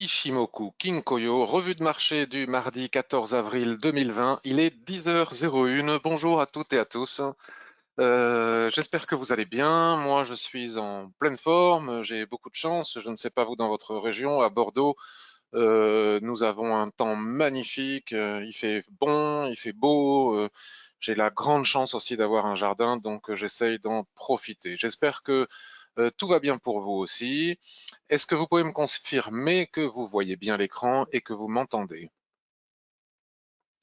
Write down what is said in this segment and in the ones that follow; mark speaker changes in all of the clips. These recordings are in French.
Speaker 1: Ishimoku Kinkoyo, revue de marché du mardi 14 avril 2020. Il est 10h01. Bonjour à toutes et à tous. J'espère que vous allez bien. Moi, je suis en pleine forme. J'ai beaucoup de chance. Je ne sais pas vous dans votre région, à Bordeaux. Nous avons un temps magnifique. Il fait bon, il fait beau. J'ai la grande chance aussi d'avoir un jardin, donc j'essaye d'en profiter. J'espère que tout va bien pour vous aussi. Est-ce que vous pouvez me confirmer que vous voyez bien l'écran et que vous m'entendez?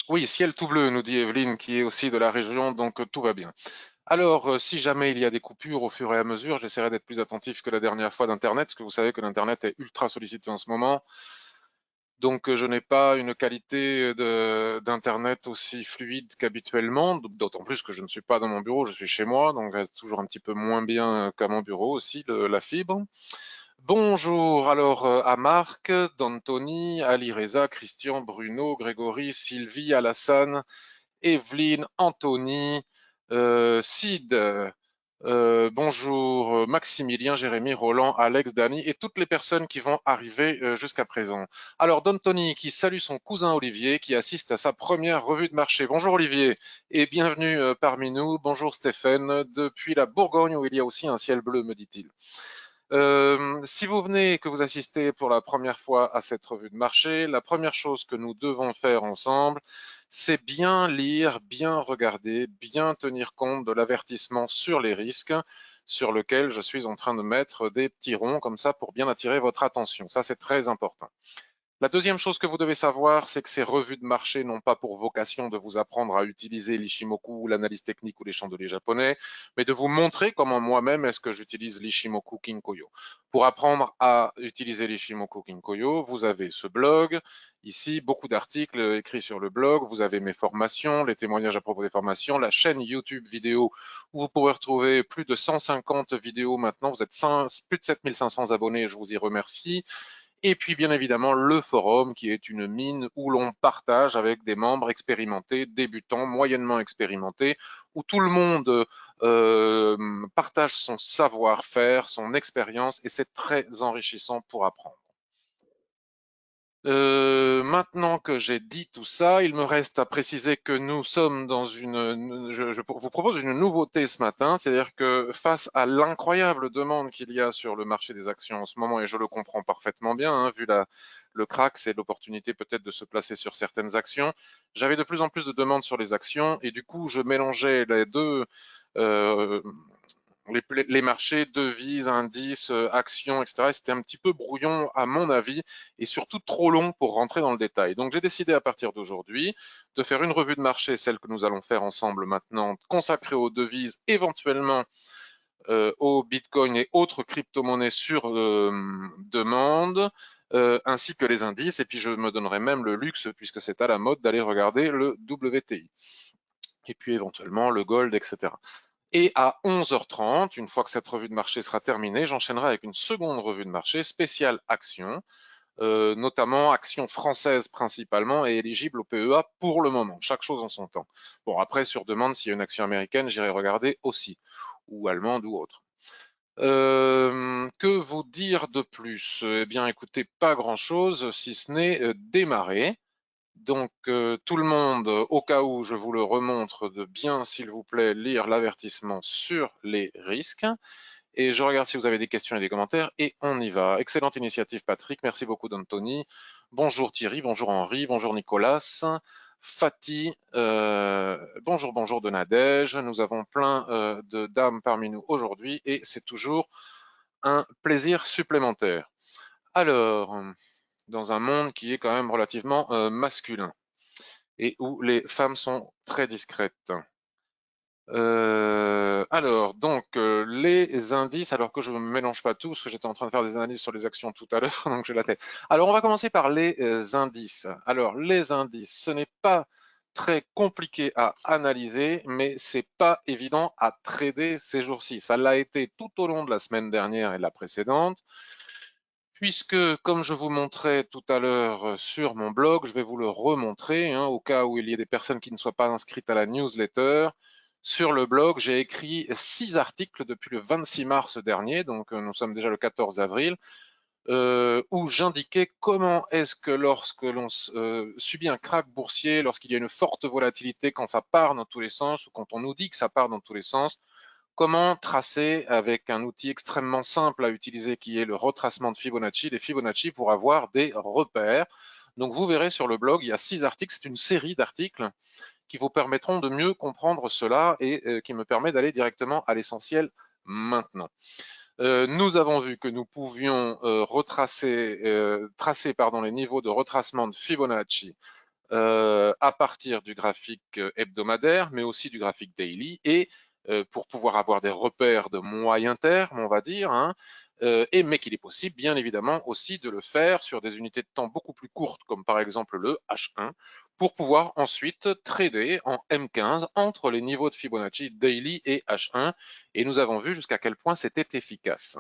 Speaker 1: Oui, ciel tout bleu, nous dit Evelyne, qui est aussi de la région, donc tout va bien. Alors, si jamais il y a des coupures au fur et à mesure, j'essaierai d'être plus attentif que la dernière fois d'Internet, parce que vous savez que l'Internet est ultra sollicité en ce moment. Donc, je n'ai pas une qualité d'Internet aussi fluide qu'habituellement, d'autant plus que je ne suis pas dans mon bureau, je suis chez moi, donc reste toujours un petit peu moins bien qu'à mon bureau aussi, la fibre. Bonjour alors à Marc, d'Anthony, Ali Reza, Christian, Bruno, Grégory, Sylvie, Alassane, Evelyne, Anthony, Sid, bonjour Maximilien, Jérémy, Roland, Alex, Dany et toutes les personnes qui vont arriver jusqu'à présent. Alors d'Anthony qui salue son cousin Olivier qui assiste à sa première revue de marché. Bonjour Olivier et bienvenue parmi nous. Bonjour Stéphane, depuis la Bourgogne où il y a aussi un ciel bleu me dit-il. Si vous venez et que vous assistez pour la première fois à cette revue de marché, la première chose que nous devons faire ensemble, c'est bien lire, bien regarder, bien tenir compte de l'avertissement sur les risques sur lequel je suis en train de mettre des petits ronds comme ça pour bien attirer votre attention. Ça, c'est très important. La deuxième chose que vous devez savoir, c'est que ces revues de marché n'ont pas pour vocation de vous apprendre à utiliser l'Ishimoku, l'analyse technique ou les chandeliers japonais, mais de vous montrer comment moi-même est-ce que j'utilise l'Ishimoku Kinkoyo. Pour apprendre à utiliser l'Ishimoku Kinkoyo, vous avez ce blog, ici, beaucoup d'articles écrits sur le blog, vous avez mes formations, les témoignages à propos des formations, la chaîne YouTube vidéo où vous pourrez retrouver plus de 150 vidéos maintenant, vous êtes plus de 7500 abonnés, je vous y remercie. Et puis, bien évidemment, le forum qui est une mine où l'on partage avec des membres expérimentés, débutants, moyennement expérimentés, où tout le monde partage son savoir-faire, son expérience, et c'est très enrichissant pour apprendre. Maintenant que j'ai dit tout ça, il me reste à préciser que nous sommes dans je vous propose une nouveauté ce matin, c'est-à-dire que face à l'incroyable demande qu'il y a sur le marché des actions en ce moment, et je le comprends parfaitement bien, hein, vu le crack, c'est l'opportunité peut-être de se placer sur certaines actions. J'avais de plus en plus de demandes sur les actions, et du coup, je mélangeais les deux. Euh, les marchés, devises, indices, actions, etc. C'était un petit peu brouillon à mon avis et surtout trop long pour rentrer dans le détail. Donc j'ai décidé à partir d'aujourd'hui de faire une revue de marché, celle que nous allons faire ensemble maintenant, consacrée aux devises, éventuellement au Bitcoin et autres crypto-monnaies sur demande, ainsi que les indices. Et puis je me donnerai même le luxe, puisque c'est à la mode, d'aller regarder le WTI. Et puis éventuellement le gold, etc. Et à 11h30, une fois que cette revue de marché sera terminée, j'enchaînerai avec une seconde revue de marché spéciale actions, notamment actions françaises principalement et éligibles au PEA pour le moment, chaque chose en son temps. Bon, après, sur demande, s'il y a une action américaine, j'irai regarder aussi, ou allemande ou autre. Que vous dire de plus? Eh bien, écoutez, pas grand-chose, si ce n'est démarrer. Donc, tout le monde, au cas où je vous le remontre, de bien, s'il vous plaît, lire l'avertissement sur les risques. Et je regarde si vous avez des questions et des commentaires, et on y va. Excellente initiative, Patrick. Merci beaucoup, d'Anthony. Bonjour Thierry, bonjour Henri, bonjour Nicolas, Fatih, bonjour, bonjour de Nadège. Nous avons plein de dames parmi nous aujourd'hui, et c'est toujours un plaisir supplémentaire. Alors, dans un monde qui est quand même relativement masculin et où les femmes sont très discrètes. Alors, donc, les indices, alors que je ne me mélange pas tous, parce que j'étais en train de faire des analyses sur les actions tout à l'heure, donc j'ai la tête. Alors, on va commencer par les indices. Alors, les indices, ce n'est pas très compliqué à analyser, mais c'est pas évident à trader ces jours-ci. Ça l'a été tout au long de la semaine dernière et de la précédente, puisque, comme je vous montrais tout à l'heure sur mon blog, je vais vous le remontrer, hein, au cas où il y ait des personnes qui ne soient pas inscrites à la newsletter. Sur le blog, j'ai écrit 6 articles depuis le 26 mars dernier, donc nous sommes déjà le 14 avril, où j'indiquais comment est-ce que lorsque l'on subit un krach boursier, lorsqu'il y a une forte volatilité, quand ça part dans tous les sens, ou quand on nous dit que ça part dans tous les sens, comment tracer avec un outil extrêmement simple à utiliser qui est le retracement de Fibonacci, des Fibonacci pour avoir des repères. Donc vous verrez sur le blog, il y a 6 articles, c'est une série d'articles qui vous permettront de mieux comprendre cela et qui me permet d'aller directement à l'essentiel maintenant. Nous avons vu que nous pouvions tracer les niveaux de retracement de Fibonacci à partir du graphique hebdomadaire, mais aussi du graphique daily, et pour pouvoir avoir des repères de moyen terme, on va dire, hein, mais qu'il est possible, bien évidemment, aussi de le faire sur des unités de temps beaucoup plus courtes, comme par exemple le H1, pour pouvoir ensuite trader en M15 entre les niveaux de Fibonacci daily et H1, et nous avons vu jusqu'à quel point c'était efficace.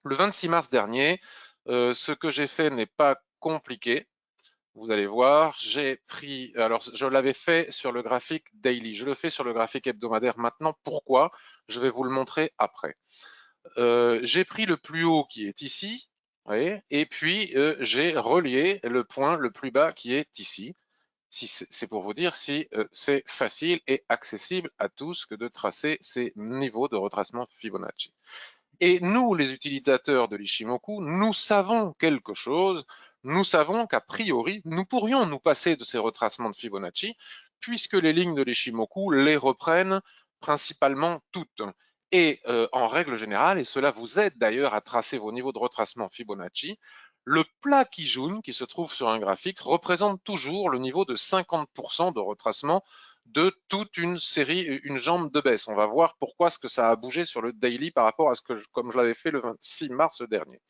Speaker 1: Le 26 mars dernier, ce que j'ai fait n'est pas compliqué. Vous allez voir, j'ai pris, alors je l'avais fait sur le graphique daily, je le fais sur le graphique hebdomadaire maintenant. Pourquoi? Je vais vous le montrer après. J'ai pris le plus haut qui est ici, voyez, et puis j'ai relié le point le plus bas qui est ici. Si c'est pour vous dire si c'est facile et accessible à tous que de tracer ces niveaux de retracement Fibonacci. Et nous, les utilisateurs de l'Ishimoku, nous savons quelque chose. Nous savons qu'a priori, nous pourrions nous passer de ces retracements de Fibonacci, puisque les lignes de l'Ishimoku les reprennent principalement toutes. Et en règle générale, et cela vous aide d'ailleurs à tracer vos niveaux de retracement Fibonacci, le plat Kijun qui se trouve sur un graphique représente toujours le niveau de 50% de retracement de toute une série, une jambe de baisse. On va voir pourquoi est-ce que ça a bougé sur le daily par rapport à ce que comme je l'avais fait le 26 mars dernier.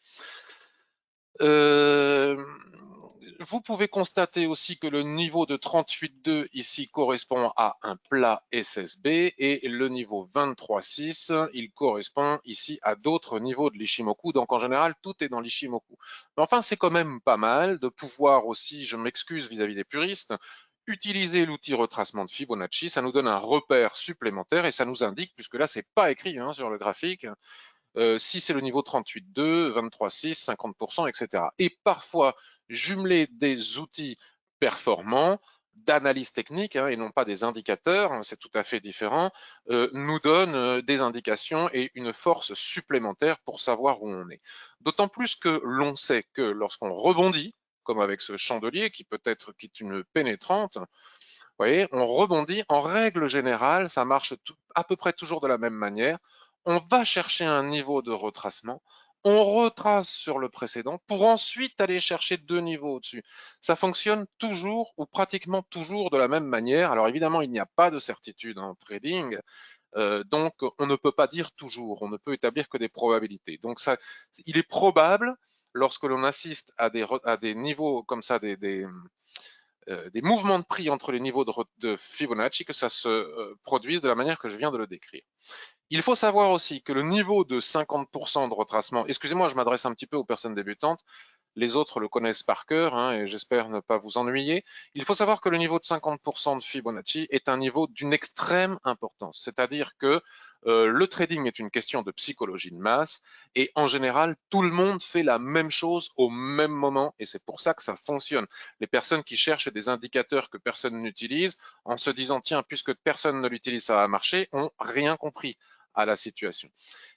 Speaker 1: Vous pouvez constater aussi que le niveau de 38,2 ici correspond à un plat SSB et le niveau 23,6, il correspond ici à d'autres niveaux de l'Ishimoku. Donc en général, tout est dans l'Ishimoku. Mais enfin, c'est quand même pas mal de pouvoir aussi, je m'excuse vis-à-vis des puristes, utiliser l'outil retracement de Fibonacci. Ça nous donne un repère supplémentaire et ça nous indique, puisque là, c'est pas écrit hein, sur le graphique, si c'est le niveau 38,2, 23,6, 50%, etc. Et parfois, jumeler des outils performants d'analyse technique hein, et non pas des indicateurs, hein, c'est tout à fait différent, nous donne des indications et une force supplémentaire pour savoir où on est. D'autant plus que l'on sait que lorsqu'on rebondit, comme avec ce chandelier qui peut être qui est une pénétrante, vous voyez, on rebondit. En règle générale, ça marche à peu près toujours de la même manière. On va chercher un niveau de retracement, on retrace sur le précédent pour ensuite aller chercher 2 niveaux au-dessus. Ça fonctionne toujours ou pratiquement toujours de la même manière. Alors évidemment, il n'y a pas de certitude en trading, donc on ne peut pas dire toujours, on ne peut établir que des probabilités. Donc ça, il est probable, lorsque l'on assiste à des niveaux comme ça, des mouvements de prix entre les niveaux de Fibonacci, que ça se produise de la manière que je viens de le décrire. Il faut savoir aussi que le niveau de 50% de retracement, excusez-moi, je m'adresse un petit peu aux personnes débutantes, les autres le connaissent par cœur hein, et j'espère ne pas vous ennuyer. Il faut savoir que le niveau de 50% de Fibonacci est un niveau d'une extrême importance, c'est-à-dire que le trading est une question de psychologie de masse et en général, tout le monde fait la même chose au même moment et c'est pour ça que ça fonctionne. Les personnes qui cherchent des indicateurs que personne n'utilise en se disant tiens, puisque personne ne l'utilise, ça va marcher, ont rien compris à la situation.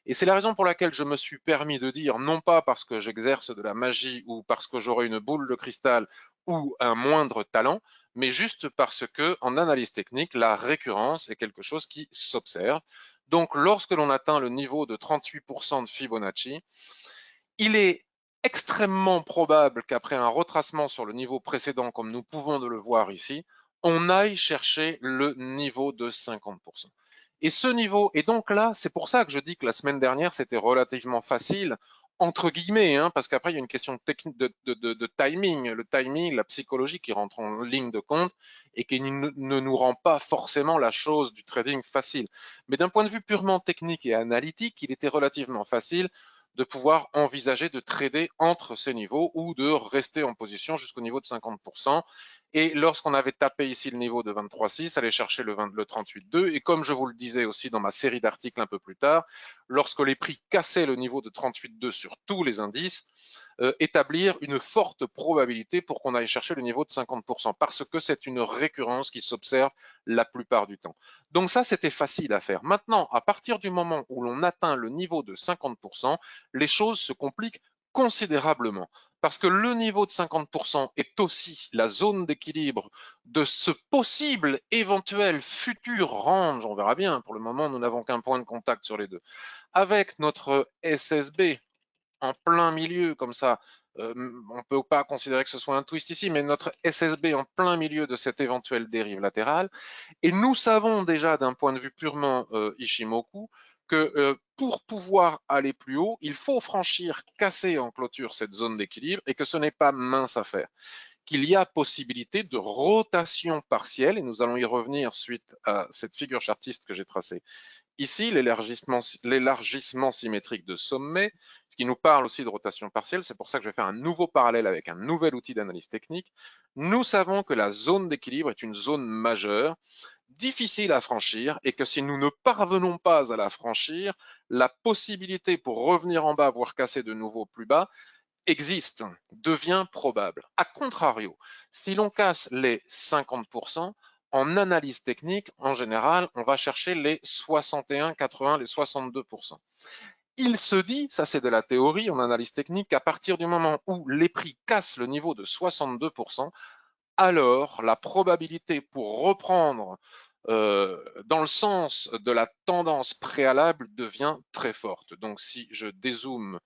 Speaker 1: Et c'est la raison pour laquelle je me suis permis de dire, non pas parce que j'exerce de la magie ou parce que j'aurai une boule de cristal ou un moindre talent, mais juste parce que en analyse technique, la récurrence est quelque chose qui s'observe. Donc, lorsque l'on atteint le niveau de 38% de Fibonacci, il est extrêmement probable qu'après un retracement sur le niveau précédent, comme nous pouvons le voir ici, on aille chercher le niveau de 50%. Et ce niveau, et donc là, c'est pour ça que je dis que la semaine dernière, c'était relativement facile, entre guillemets, hein, parce qu'après, il y a une question technique de timing, le timing, la psychologie qui rentre en ligne de compte et qui ne nous rend pas forcément la chose du trading facile. Mais d'un point de vue purement technique et analytique, il était relativement facile de pouvoir envisager de trader entre ces niveaux ou de rester en position jusqu'au niveau de 50%. Et lorsqu'on avait tapé ici le niveau de 23,6, aller chercher le 38,2. Et comme je vous le disais aussi dans ma série d'articles un peu plus tard, lorsque les prix cassaient le niveau de 38,2 sur tous les indices, établir une forte probabilité pour qu'on aille chercher le niveau de 50%, parce que c'est une récurrence qui s'observe la plupart du temps. Donc ça, c'était facile à faire. Maintenant, à partir du moment où l'on atteint le niveau de 50%, les choses se compliquent considérablement. Parce que le niveau de 50% est aussi la zone d'équilibre de ce possible, éventuel, futur range. On verra bien. Pour le moment, nous n'avons qu'un point de contact sur les deux. Avec notre SSB en plein milieu, comme ça, on ne peut pas considérer que ce soit un twist ici, mais notre SSB en plein milieu de cette éventuelle dérive latérale. Et nous savons déjà d'un point de vue purement Ishimoku que pour pouvoir aller plus haut, il faut franchir, casser en clôture cette zone d'équilibre et que ce n'est pas mince à faire. Qu'il y a possibilité de rotation partielle, et nous allons y revenir suite à cette figure chartiste que j'ai tracée ici, l'élargissement symétrique de sommet, ce qui nous parle aussi de rotation partielle, c'est pour ça que je vais faire un nouveau parallèle avec un nouvel outil d'analyse technique. Nous savons que la zone d'équilibre est une zone majeure, difficile à franchir, et que si nous ne parvenons pas à la franchir, la possibilité pour revenir en bas, voire casser de nouveau plus bas, existe, devient probable. A contrario, si l'on casse les 50%, en analyse technique, en général, on va chercher les 61, 80, les 62%. Il se dit, ça c'est de la théorie en analyse technique, qu'à partir du moment où les prix cassent le niveau de 62%, alors la probabilité pour reprendre dans le sens de la tendance préalable devient très forte. Donc si je dézoome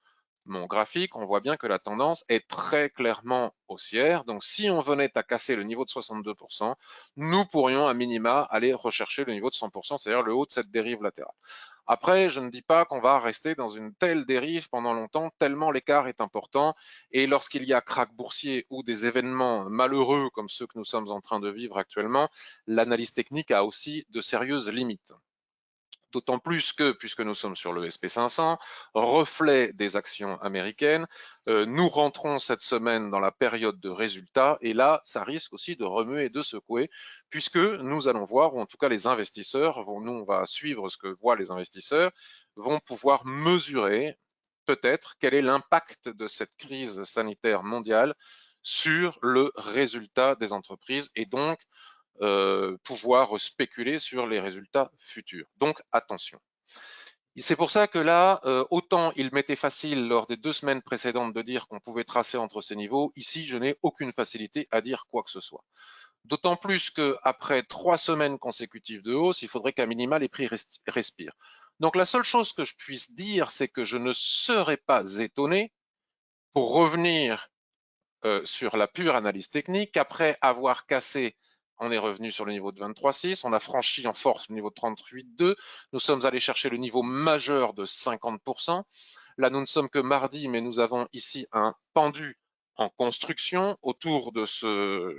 Speaker 1: mon graphique, on voit bien que la tendance est très clairement haussière. Donc, si on venait à casser le niveau de 62%, nous pourrions à minima aller rechercher le niveau de 100%, c'est-à-dire le haut de cette dérive latérale. Après, je ne dis pas qu'on va rester dans une telle dérive pendant longtemps, tellement l'écart est important. Et lorsqu'il y a krach boursier ou des événements malheureux comme ceux que nous sommes en train de vivre actuellement, l'analyse technique a aussi de sérieuses limites. D'autant plus que, puisque nous sommes sur le SP500, reflet des actions américaines, nous rentrons cette semaine dans la période de résultats et là, ça risque aussi de remuer et de secouer, puisque nous allons voir, ou en tout cas les investisseurs, nous on va suivre ce que voient les investisseurs, vont pouvoir mesurer peut-être quel est l'impact de cette crise sanitaire mondiale sur le résultat des entreprises et donc pouvoir spéculer sur les résultats futurs. Donc attention. C'est pour ça que là, autant il m'était facile lors des 2 semaines précédentes de dire qu'on pouvait tracer entre ces niveaux, ici je n'ai aucune facilité à dire quoi que ce soit. D'autant plus qu'après 3 semaines consécutives de hausse, il faudrait qu'à minima les prix respirent. Donc la seule chose que je puisse dire, c'est que je ne serais pas étonné, pour revenir sur la pure analyse technique, après avoir cassé, on est revenu sur le niveau de 23,6, on a franchi en force le niveau de 38,2, nous sommes allés chercher le niveau majeur de 50%. Là, nous ne sommes que mardi, mais nous avons ici un pendu en construction autour de ce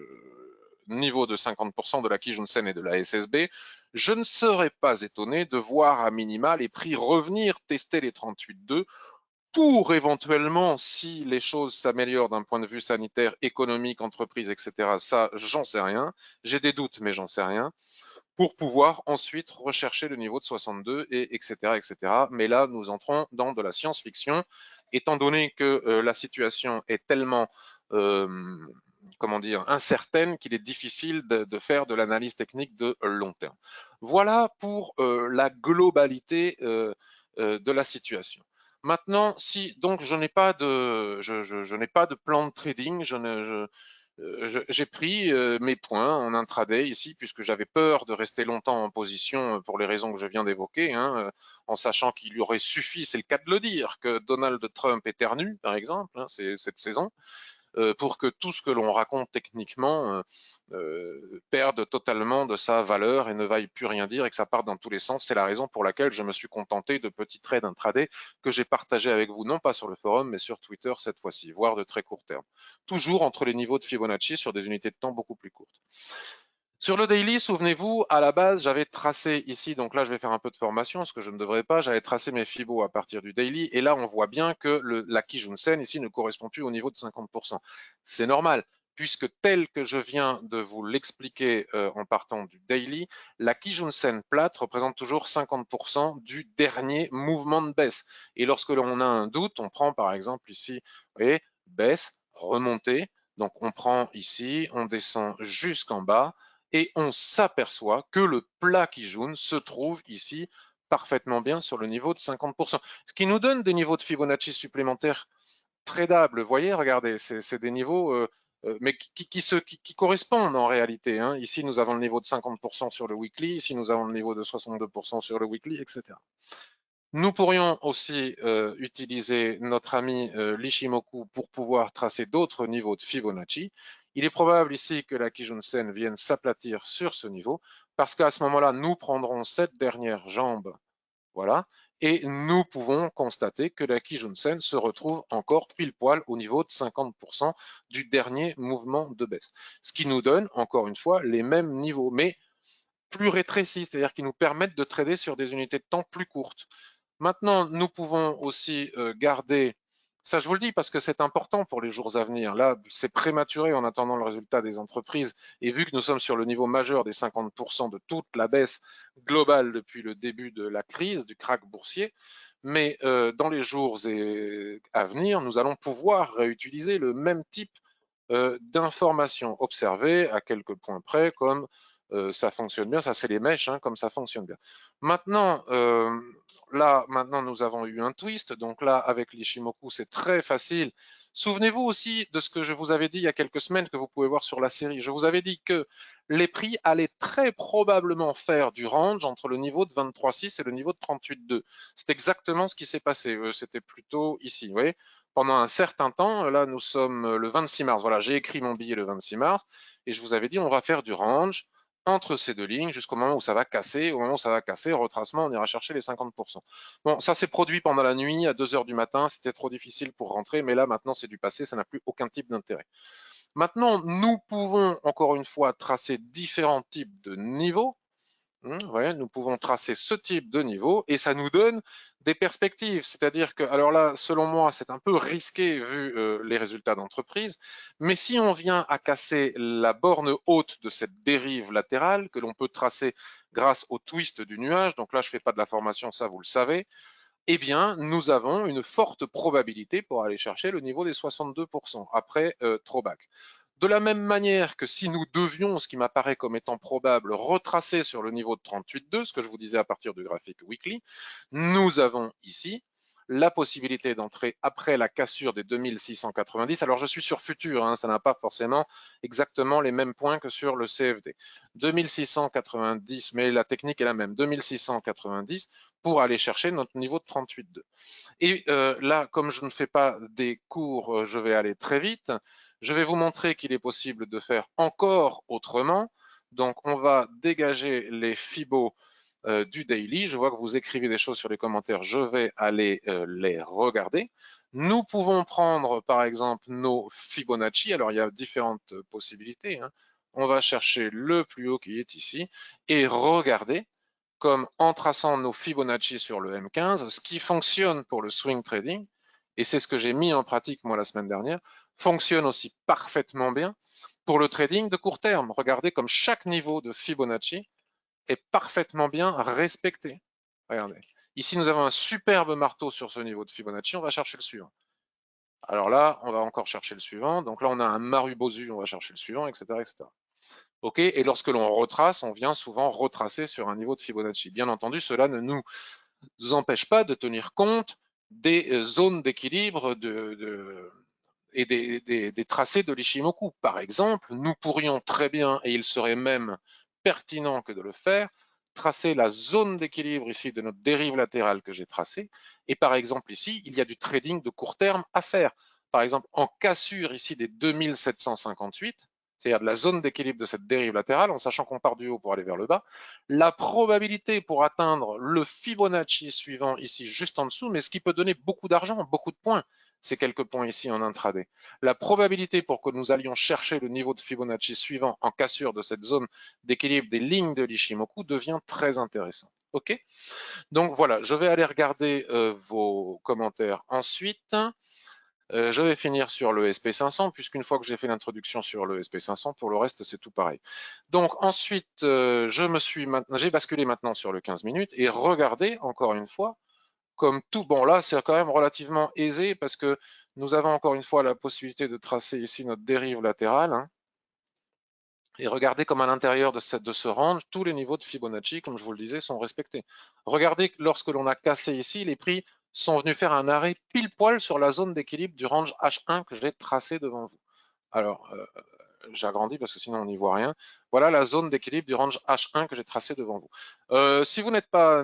Speaker 1: niveau de 50% de la Kijun-sen et de la SSB. Je ne serais pas étonné de voir à minima les prix revenir tester les 38,2 pour éventuellement, si les choses s'améliorent d'un point de vue sanitaire, économique, entreprise, etc., ça, j'en sais rien. J'ai des doutes, mais j'en sais rien. Pour pouvoir ensuite rechercher le niveau de 62, et etc., etc. Mais là, nous entrons dans de la science-fiction, étant donné que la situation est tellement, comment dire, incertaine qu'il est difficile de faire de l'analyse technique de long terme. Voilà pour la globalité de la situation. Maintenant, si donc je n'ai pas de plan de trading, j'ai pris mes points en intraday ici, puisque j'avais peur de rester longtemps en position pour les raisons que je viens d'évoquer, hein, en sachant qu'il y aurait suffi, c'est le cas de le dire, que Donald Trump éternue, par exemple, hein, c'est cette saison, pour que tout ce que l'on raconte techniquement perde totalement de sa valeur et ne vaille plus rien dire et que ça parte dans tous les sens. C'est la raison pour laquelle je me suis contenté de petits trades intraday que j'ai partagés avec vous, non pas sur le forum, mais sur Twitter cette fois-ci, voire de très court terme. Toujours entre les niveaux de Fibonacci sur des unités de temps beaucoup plus courtes. Sur le daily, souvenez-vous, à la base, j'avais tracé ici, donc là, je vais faire un peu de formation, ce que je ne devrais pas, j'avais tracé mes Fibos à partir du daily, et là, on voit bien que la Kijun-sen ici ne correspond plus au niveau de 50%. C'est normal, puisque tel que je viens de vous l'expliquer en partant du daily, la Kijun-sen plate représente toujours 50% du dernier mouvement de baisse. Et lorsque l'on a un doute, on prend par exemple ici, vous voyez, baisse, remontée. Donc on prend ici, on descend jusqu'en bas et on s'aperçoit que le plat Kijun se trouve ici parfaitement bien sur le niveau de 50%. Ce qui nous donne des niveaux de Fibonacci supplémentaires tradables. Vous voyez, regardez, c'est des niveaux mais qui correspondent en réalité. Hein. Ici, nous avons le niveau de 50% sur le weekly, ici, nous avons le niveau de 62% sur le weekly, etc. Nous pourrions aussi utiliser notre ami l'Ishimoku pour pouvoir tracer d'autres niveaux de Fibonacci. Il est probable ici que la Kijun-sen vienne s'aplatir sur ce niveau parce qu'à ce moment-là, nous prendrons cette dernière jambe, voilà, et nous pouvons constater que la Kijun-sen se retrouve encore pile poil au niveau de 50% du dernier mouvement de baisse. Ce qui nous donne, encore une fois, les mêmes niveaux, mais plus rétrécis, c'est-à-dire qui nous permettent de trader sur des unités de temps plus courtes. Maintenant, nous pouvons aussi garder, ça je vous le dis parce que c'est important pour les jours à venir, là c'est prématuré en attendant le résultat des entreprises et vu que nous sommes sur le niveau majeur des 50% de toute la baisse globale depuis le début de la crise, du krach boursier, mais dans les jours à venir, nous allons pouvoir réutiliser le même type d'informations observées à quelques points près comme ça fonctionne bien, ça c'est les mèches, hein, comme ça fonctionne bien. Maintenant, là, maintenant nous avons eu un twist, donc là avec l'Ishimoku c'est très facile. Souvenez-vous aussi de ce que je vous avais dit il y a quelques semaines que vous pouvez voir sur la série. Je vous avais dit que les prix allaient très probablement faire du range entre le niveau de 23,6 et le niveau de 38,2. C'est exactement ce qui s'est passé. C'était plutôt ici, vous voyez, pendant un certain temps. Là, nous sommes le 26 mars. Voilà, j'ai écrit mon billet le 26 mars et je vous avais dit on va faire du range entre ces deux lignes jusqu'au moment où ça va casser. Au moment où ça va casser, retracement, on ira chercher les 50%. Bon, ça s'est produit pendant la nuit à 2 heures du matin. C'était trop difficile pour rentrer, mais là maintenant c'est du passé, ça n'a plus aucun type d'intérêt. Maintenant, nous pouvons encore une fois tracer différents types de niveaux. Ouais, nous pouvons tracer ce type de niveau et ça nous donne des perspectives. C'est-à-dire que, alors là, selon moi, c'est un peu risqué vu les résultats d'entreprise, mais si on vient à casser la borne haute de cette dérive latérale que l'on peut tracer grâce au twist du nuage, donc là, je ne fais pas de la formation, ça vous le savez, eh bien, nous avons une forte probabilité pour aller chercher le niveau des 62% après throwback. De la même manière que si nous devions, ce qui m'apparaît comme étant probable, retracer sur le niveau de 38,2, ce que je vous disais à partir du graphique weekly, nous avons ici la possibilité d'entrer après la cassure des 2690. Alors je suis sur futur, hein, ça n'a pas forcément exactement les mêmes points que sur le CFD. 2690, mais la technique est la même, 2690 pour aller chercher notre niveau de 38,2. Et là, comme je ne fais pas des cours, je vais aller très vite. Je vais vous montrer qu'il est possible de faire encore autrement. Donc, on va dégager les Fibos du daily. Je vois que vous écrivez des choses sur les commentaires. Je vais aller les regarder. Nous pouvons prendre, par exemple, nos Fibonacci. Alors, il y a différentes possibilités. Hein. On va chercher le plus haut qui est ici et regarder comme en traçant nos Fibonacci sur le M15, ce qui fonctionne pour le swing trading, et c'est ce que j'ai mis en pratique moi la semaine dernière, fonctionne aussi parfaitement bien pour le trading de court terme. Regardez comme chaque niveau de Fibonacci est parfaitement bien respecté. Regardez. Ici, nous avons un superbe marteau sur ce niveau de Fibonacci. On va chercher le suivant. Alors là, on va encore chercher le suivant. Donc là, on a un Marubozu, on va chercher le suivant, etc., etc. Ok, et lorsque l'on retrace, on vient souvent retracer sur un niveau de Fibonacci. Bien entendu, cela ne nous empêche pas de tenir compte des zones d'équilibre et des tracés de l'Ishimoku. Par exemple, nous pourrions très bien, et il serait même pertinent que de le faire, tracer la zone d'équilibre ici de notre dérive latérale que j'ai tracée. Et par exemple ici, il y a du trading de court terme à faire. Par exemple, en cassure ici des 2758, c'est-à-dire de la zone d'équilibre de cette dérive latérale, en sachant qu'on part du haut pour aller vers le bas, la probabilité pour atteindre le Fibonacci suivant ici juste en dessous, mais ce qui peut donner beaucoup d'argent, beaucoup de points, c'est quelques points ici en intraday. La probabilité pour que nous allions chercher le niveau de Fibonacci suivant en cassure de cette zone d'équilibre des lignes de l'Ishimoku devient très intéressant. Ok, donc voilà, je vais aller regarder vos commentaires ensuite. Je vais finir sur le SP500, puisqu'une fois que j'ai fait l'introduction sur le SP500, pour le reste, c'est tout pareil. Donc ensuite, j'ai basculé maintenant sur le 15 minutes et regardez encore une fois, comme tout, bon là, c'est quand même relativement aisé parce que nous avons encore une fois la possibilité de tracer ici notre dérive latérale, hein. Et regardez comme à l'intérieur de ce range, tous les niveaux de Fibonacci, comme je vous le disais, sont respectés. Regardez que lorsque l'on a cassé ici, les prix sont venus faire un arrêt pile poil sur la zone d'équilibre du range H1 que j'ai tracé devant vous. Alors, j'agrandis parce que sinon on n'y voit rien. Voilà la zone d'équilibre du range H1 que j'ai tracé devant vous. Si vous n'êtes pas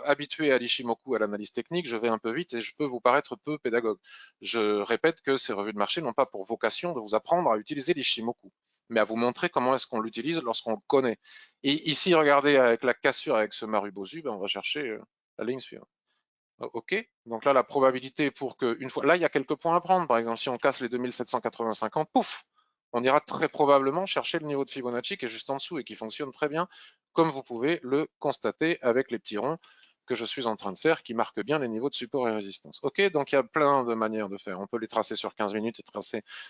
Speaker 1: habitué à l'Ishimoku, à l'analyse technique, je vais un peu vite et je peux vous paraître peu pédagogue. Je répète que ces revues de marché n'ont pas pour vocation de vous apprendre à utiliser l'Ishimoku, mais à vous montrer comment est-ce qu'on l'utilise lorsqu'on le connaît. Et ici, regardez, avec la cassure, avec ce Marubozu, ben, on va chercher la ligne suivante. OK, donc là, la probabilité pour que, une fois, là, il y a quelques points à prendre. Par exemple, si on casse les 2785 ans, pouf, on ira très probablement chercher le niveau de Fibonacci qui est juste en dessous et qui fonctionne très bien, comme vous pouvez le constater avec les petits ronds que je suis en train de faire, qui marquent bien les niveaux de support et résistance. OK, donc il y a plein de manières de faire. On peut les tracer sur 15 minutes et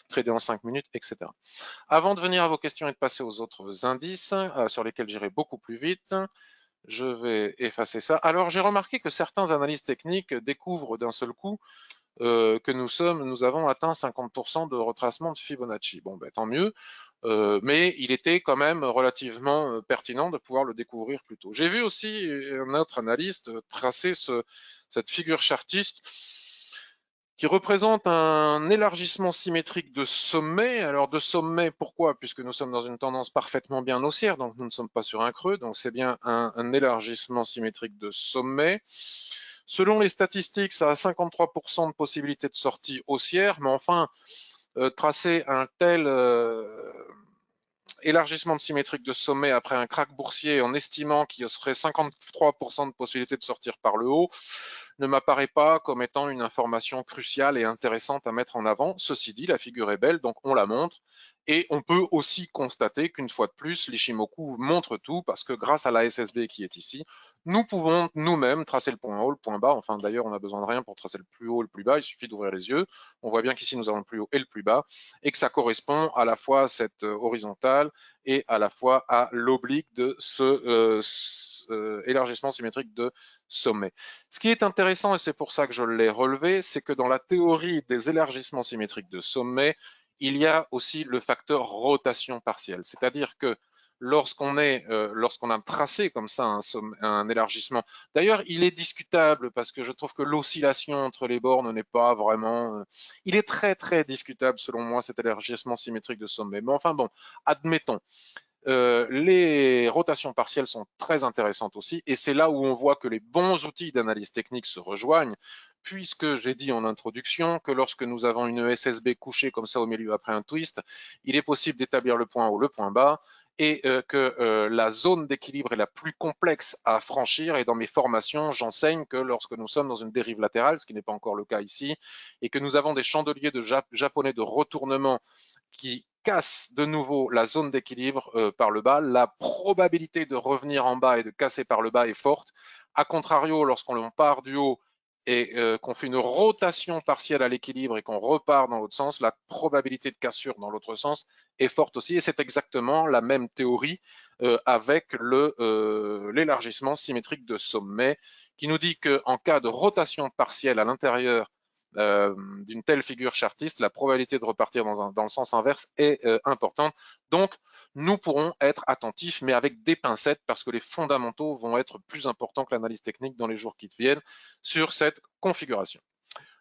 Speaker 1: trader en 5 minutes, etc. Avant de venir à vos questions et de passer aux autres indices, sur lesquels j'irai beaucoup plus vite, je vais effacer ça. Alors, j'ai remarqué que certains analystes techniques découvrent d'un seul coup que nous avons atteint 50% de retracement de Fibonacci. Bon, ben, tant mieux, mais il était quand même relativement pertinent de pouvoir le découvrir plus tôt. J'ai vu aussi un autre analyste tracer cette figure chartiste qui représente un élargissement symétrique de sommet. Alors de sommet, pourquoi? Puisque nous sommes dans une tendance parfaitement bien haussière, donc nous ne sommes pas sur un creux, donc c'est bien un élargissement symétrique de sommet. Selon les statistiques, ça a 53% de possibilité de sortie haussière, mais enfin, tracer un tel élargissement de symétrique de sommet après un crack boursier en estimant qu'il y serait 53% de possibilité de sortir par le haut ne m'apparaît pas comme étant une information cruciale et intéressante à mettre en avant. Ceci dit, la figure est belle, donc on la montre. Et on peut aussi constater qu'une fois de plus, l'Ishimoku montre tout parce que grâce à la SSB qui est ici, nous pouvons nous-mêmes tracer le point haut, le point bas. Enfin, d'ailleurs, on n'a besoin de rien pour tracer le plus haut, le plus bas. Il suffit d'ouvrir les yeux. On voit bien qu'ici, nous avons le plus haut et le plus bas et que ça correspond à la fois à cette horizontale et à la fois à l'oblique de ce élargissement symétrique de sommet. Ce qui est intéressant, et c'est pour ça que je l'ai relevé, c'est que dans la théorie des élargissements symétriques de sommet, il y a aussi le facteur rotation partielle. C'est-à-dire que lorsqu'on a tracé comme ça un élargissement, d'ailleurs, il est discutable parce que je trouve que l'oscillation entre les bornes n'est pas vraiment, il est très, très discutable selon moi, cet élargissement symétrique de sommet. Mais enfin bon, admettons. Les rotations partielles sont très intéressantes aussi, et c'est là où on voit que les bons outils d'analyse technique se rejoignent, puisque j'ai dit en introduction que lorsque nous avons une SSB couchée comme ça au milieu après un twist, il est possible d'établir le point haut, le point bas, et que la zone d'équilibre est la plus complexe à franchir. Et dans mes formations, j'enseigne que lorsque nous sommes dans une dérive latérale, ce qui n'est pas encore le cas ici, et que nous avons des chandeliers japonais de retournement qui casse de nouveau la zone d'équilibre par le bas, la probabilité de revenir en bas et de casser par le bas est forte. A contrario, lorsqu'on part du haut et qu'on fait une rotation partielle à l'équilibre et qu'on repart dans l'autre sens, la probabilité de cassure dans l'autre sens est forte aussi. Et c'est exactement la même théorie avec l'élargissement symétrique de sommet qui nous dit qu'en cas de rotation partielle à l'intérieur d'une telle figure chartiste, la probabilité de repartir dans le sens inverse est importante. Donc, nous pourrons être attentifs, mais avec des pincettes, parce que les fondamentaux vont être plus importants que l'analyse technique dans les jours qui viennent sur cette configuration.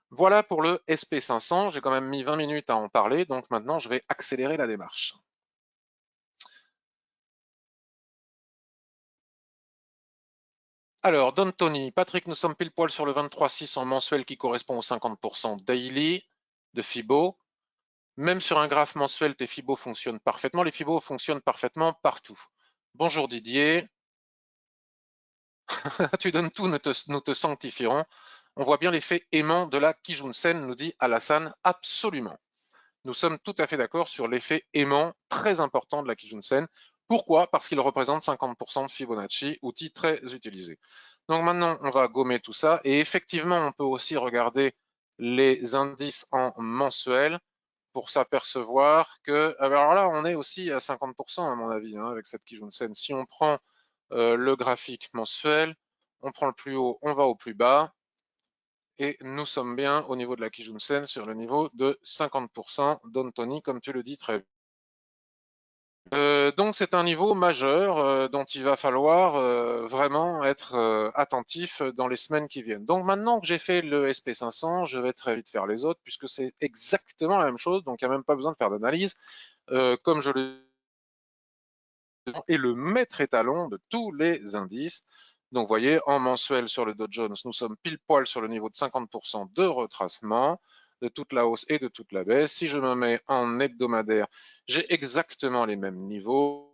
Speaker 1: Voilà pour le SP500. J'ai quand même mis 20 minutes à en parler, donc maintenant, je vais accélérer la démarche. Alors, Don Tony, Patrick, nous sommes pile poil sur le 23,6 en mensuel qui correspond au 50% daily de Fibo. Même sur un graphe mensuel, tes Fibos fonctionnent parfaitement. Les Fibos fonctionnent parfaitement partout. Bonjour Didier. Tu donnes tout, nous te sanctifierons. On voit bien l'effet aimant de la Kijun-sen, nous dit Alassane. Absolument. Nous sommes tout à fait d'accord sur l'effet aimant très important de la Kijun-sen. Pourquoi? Parce qu'il représente 50% de Fibonacci, outil très utilisé. Donc maintenant, on va gommer tout ça. Et effectivement, on peut aussi regarder les indices en mensuel pour s'apercevoir que, alors là, on est aussi à 50% à mon avis, hein, avec cette Kijun-sen. Si on prend le graphique mensuel, on prend le plus haut, on va au plus bas, et nous sommes bien au niveau de la Kijun-sen sur le niveau de 50% d'Antony, comme tu le dis très bien. Donc c'est un niveau majeur dont il va falloir vraiment être attentif dans les semaines qui viennent. Donc maintenant que j'ai fait le SP500, je vais très vite faire les autres puisque c'est exactement la même chose, donc il n'y a même pas besoin de faire d'analyse. Comme je le est le maître étalon de tous les indices. Donc vous voyez, en mensuel sur le Dow Jones, nous sommes pile poil sur le niveau de 50% de retracement de toute la hausse et de toute la baisse. Si je me mets en hebdomadaire, j'ai exactement les mêmes niveaux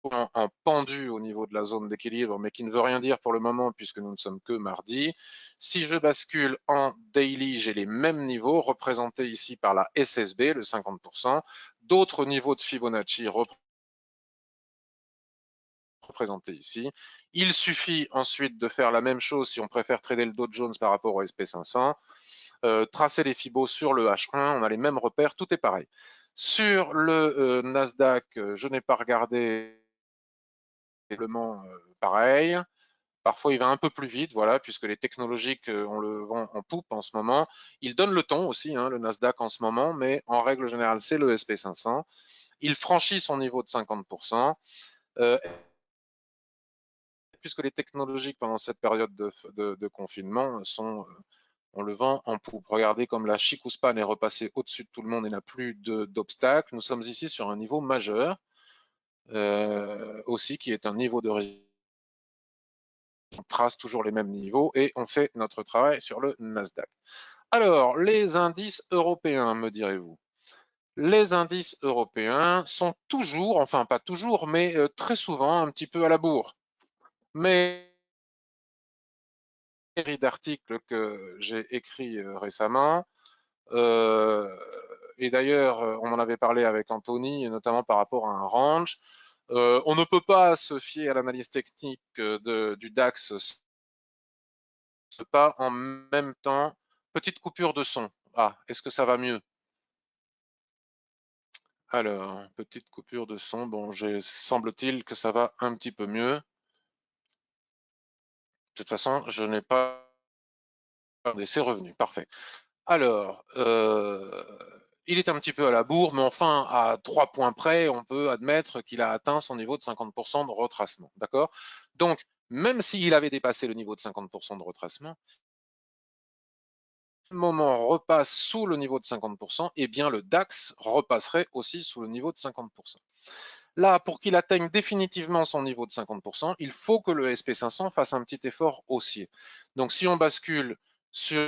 Speaker 1: en pendu au niveau de la zone d'équilibre, mais qui ne veut rien dire pour le moment puisque nous ne sommes que mardi. Si je bascule en daily, j'ai les mêmes niveaux représentés ici par la SSB, le 50%, d'autres niveaux de Fibonacci représentés ici. Il suffit ensuite de faire la même chose si on préfère trader le Dow Jones par rapport au SP500, tracer les Fibos sur le H1, on a les mêmes repères, tout est pareil. Sur le Nasdaq, je n'ai pas regardé pareil. Parfois, il va un peu plus vite, voilà, puisque les technologiques, on le vend en poupe en ce moment. Il donne le ton aussi, hein, le Nasdaq en ce moment, mais en règle générale, c'est le SP500. Il franchit son niveau de 50%, puisque les technologiques pendant cette période de confinement sont, on le vend en poupe. Regardez comme la Chikuspan est repassée au-dessus de tout le monde et n'a plus d'obstacle. Nous sommes ici sur un niveau majeur, aussi, qui est un niveau de résistance. On trace toujours les mêmes niveaux et on fait notre travail sur le Nasdaq. Alors, les indices européens, me direz-vous. Les indices européens sont toujours, enfin pas toujours, mais très souvent un petit peu à la bourre. Mais une série d'articles que j'ai écrits récemment, et d'ailleurs, on en avait parlé avec Anthony, notamment par rapport à un range. On ne peut pas se fier à l'analyse technique du DAX pas en même temps. Petite coupure de son. Ah, est-ce que ça va mieux? Alors, petite coupure de son. Bon, semble-t-il que ça va un petit peu mieux. De toute façon, je n'ai pas... C'est revenu, parfait. Alors, il est un petit peu à la bourre, mais enfin, à 3 points près, on peut admettre qu'il a atteint son niveau de 50% de retracement. D'accord? Donc, même s'il avait dépassé le niveau de 50% de retracement, moment repasse sous le niveau de 50%, eh bien le DAX repasserait aussi sous le niveau de 50%. Là, pour qu'il atteigne définitivement son niveau de 50%, il faut que le SP500 fasse un petit effort haussier. Donc si on bascule sur...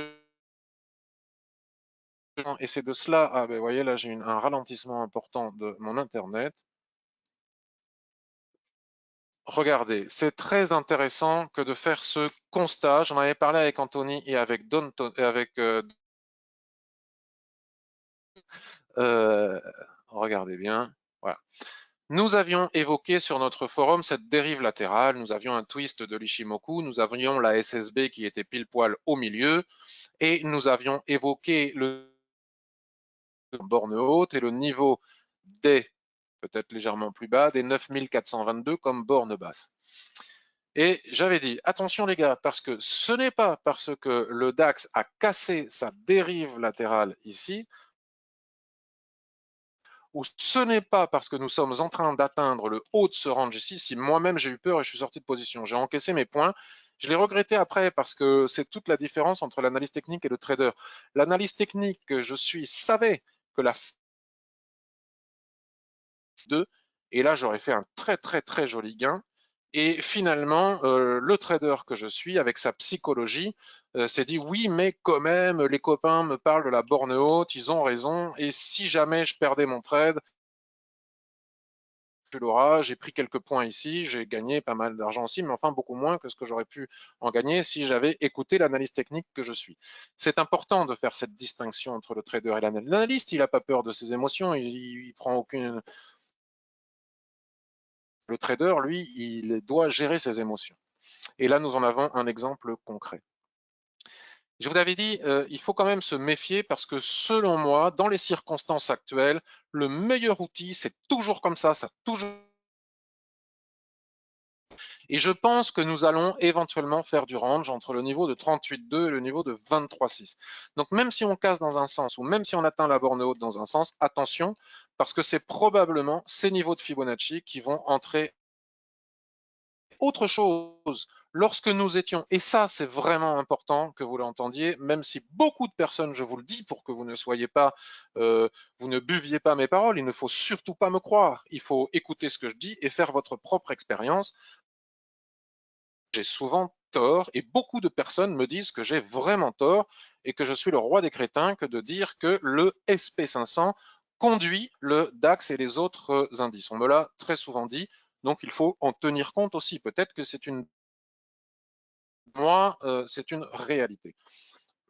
Speaker 1: Et c'est de cela, ah ben vous voyez là j'ai un ralentissement important de mon Internet. Regardez, c'est très intéressant que de faire ce constat. J'en avais parlé avec Anthony et avec regardez bien, voilà. Nous avions évoqué sur notre forum cette dérive latérale, nous avions un twist de l'Ishimoku, nous avions la SSB qui était pile poil au milieu, et nous avions évoqué le borne haute et le niveau des, peut-être légèrement plus bas, des 9422 comme borne basse. Et j'avais dit, attention les gars, parce que ce n'est pas parce que le DAX a cassé sa dérive latérale ici, ou ce n'est pas parce que nous sommes en train d'atteindre le haut de ce range ici, si moi-même j'ai eu peur et je suis sorti de position. J'ai encaissé mes points. Je l'ai regretté après parce que c'est toute la différence entre l'analyse technique et le trader. L'analyse technique que je suis savait que la 2, et là j'aurais fait un très très très joli gain. Et finalement, le trader que je suis, avec sa psychologie, s'est dit oui, mais quand même, les copains me parlent de la borne haute, ils ont raison, et si jamais je perdais mon trade, Laura, j'ai pris quelques points ici, j'ai gagné pas mal d'argent aussi, mais enfin beaucoup moins que ce que j'aurais pu en gagner si j'avais écouté l'analyse technique que je suis. C'est important de faire cette distinction entre le trader et l'analyste. L'analyste, il n'a pas peur de ses émotions, il prend aucune... Le trader, lui, il doit gérer ses émotions. Et là, nous en avons un exemple concret. Je vous avais dit, il faut quand même se méfier parce que selon moi, dans les circonstances actuelles, le meilleur outil, c'est toujours comme ça toujours. Et je pense que nous allons éventuellement faire du range entre le niveau de 38,2 et le niveau de 23,6. Donc même si on casse dans un sens ou même si on atteint la borne haute dans un sens, attention, parce que c'est probablement ces niveaux de Fibonacci qui vont entrer. Autre chose, lorsque nous étions, et ça c'est vraiment important que vous l'entendiez, même si beaucoup de personnes, je vous le dis pour que vous ne soyez pas, vous ne buviez pas mes paroles, il ne faut surtout pas me croire, il faut écouter ce que je dis et faire votre propre expérience. J'ai souvent tort et beaucoup de personnes me disent que j'ai vraiment tort et que je suis le roi des crétins que de dire que le SP500 conduit le DAX et les autres indices. On me l'a très souvent dit, donc il faut en tenir compte aussi. Peut-être que c'est une c'est une réalité.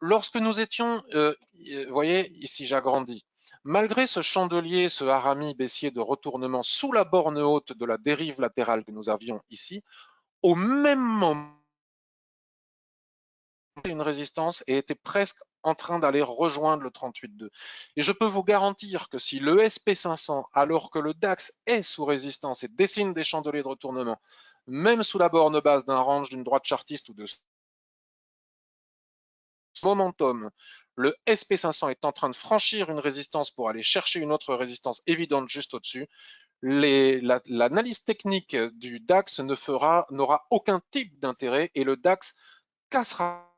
Speaker 1: Lorsque nous étions, vous voyez, ici j'agrandis, malgré ce chandelier, ce harami baissier de retournement sous la borne haute de la dérive latérale que nous avions ici, au même moment, une résistance et était presque en train d'aller rejoindre le 38,2. Et je peux vous garantir que si le SP500, alors que le DAX est sous résistance et dessine des chandeliers de retournement, même sous la borne basse d'un range d'une droite chartiste ou de momentum, le SP500 est en train de franchir une résistance pour aller chercher une autre résistance évidente juste au-dessus, l'analyse technique du DAX n'aura aucun type d'intérêt et le DAX cassera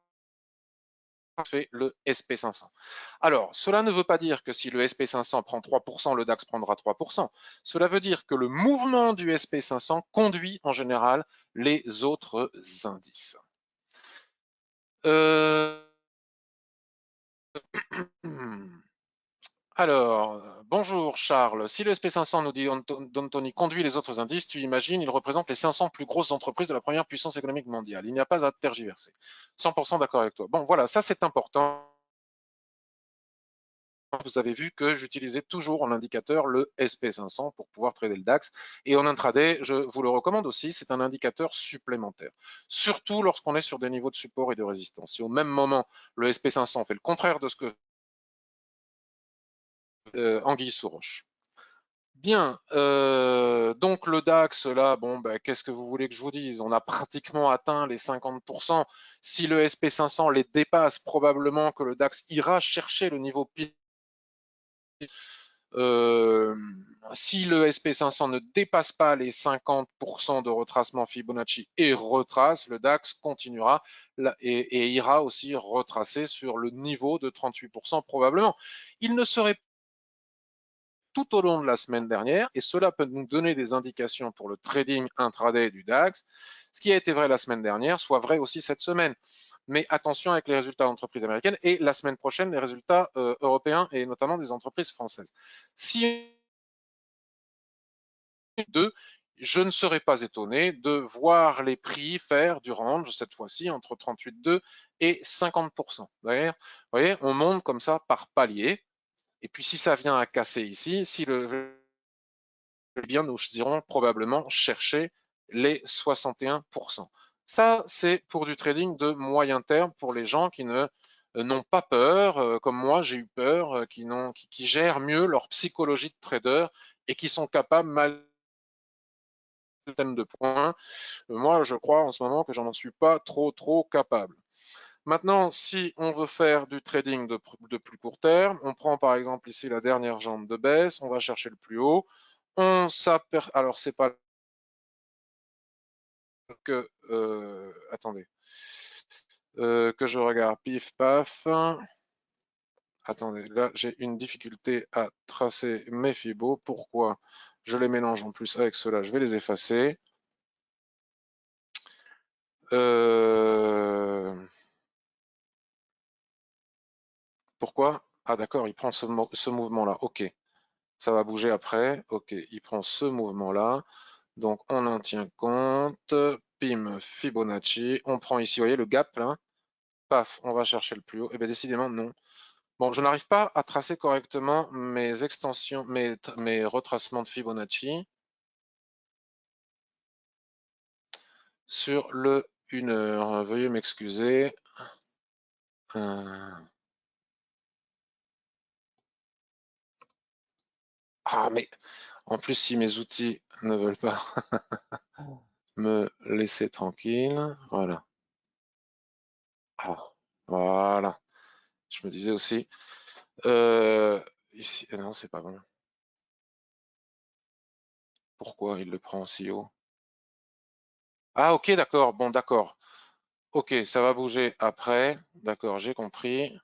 Speaker 1: fait le SP500. Alors, cela ne veut pas dire que si le SP500 prend 3%, le DAX prendra 3%. Cela veut dire que le mouvement du SP500 conduit en général les autres indices. Alors, bonjour Charles. Si le SP500 nous dit Anthony conduit les autres indices, tu imagines, il représente les 500 plus grosses entreprises de la première puissance économique mondiale. Il n'y a pas à tergiverser. 100% d'accord avec toi. Bon, voilà, ça c'est important. Vous avez vu que j'utilisais toujours en indicateur le SP500 pour pouvoir trader le DAX. Et en intraday, je vous le recommande aussi, c'est un indicateur supplémentaire. Surtout lorsqu'on est sur des niveaux de support et de résistance. Si au même moment, le SP500 fait le contraire de ce que Anguille sous roche. Bien, donc le DAX, là, bon, ben, qu'est-ce que vous voulez que je vous dise? On a pratiquement atteint les 50%. Si le SP500 les dépasse, probablement que le DAX ira chercher le niveau pile. Si le SP500 ne dépasse pas les 50% de retracement Fibonacci et retrace, le DAX continuera et ira aussi retracer sur le niveau de 38% probablement. Il ne serait tout au long de la semaine dernière, et cela peut nous donner des indications pour le trading intraday du DAX. Ce qui a été vrai la semaine dernière soit vrai aussi cette semaine. Mais attention avec les résultats d'entreprises américaines et la semaine prochaine, les résultats européens et notamment des entreprises françaises. Si je ne serais pas étonné de voir les prix faire du range cette fois-ci entre 38,2 et 50%. Vous voyez, on monte comme ça par palier. Et puis si ça vient à casser ici, si eh bien nous irons probablement chercher les 61%. Ça, c'est pour du trading de moyen terme pour les gens qui n'ont pas peur, comme moi j'ai eu peur, qui gèrent mieux leur psychologie de trader et qui sont capables, malgré le thème de points. Moi, je crois en ce moment que j'en suis pas trop capable. Maintenant, si on veut faire du trading de plus court terme, on prend par exemple ici la dernière jambe de baisse, on va chercher le plus haut, alors c'est pas que, attendez, que je regarde, pif, paf, attendez, là j'ai une difficulté à tracer mes fibos, pourquoi je les mélange en plus avec cela, je vais les effacer. Pourquoi? Ah d'accord, il prend ce mouvement-là, ok. Ça va bouger après, ok, il prend ce mouvement-là, donc on en tient compte, pim, Fibonacci, on prend ici, vous voyez le gap là, paf, on va chercher le plus haut, et bien décidément non. Bon, je n'arrive pas à tracer correctement mes extensions, mes retracements de Fibonacci sur le 1 heure, veuillez m'excuser. Ah, mais en plus, si mes outils ne veulent pas me laisser tranquille, voilà. Ah, voilà. Je me disais aussi, ici, non, c'est pas bon. Pourquoi il le prend si haut? Ah, ok, d'accord, bon, d'accord. Ok, ça va bouger après. D'accord, j'ai compris.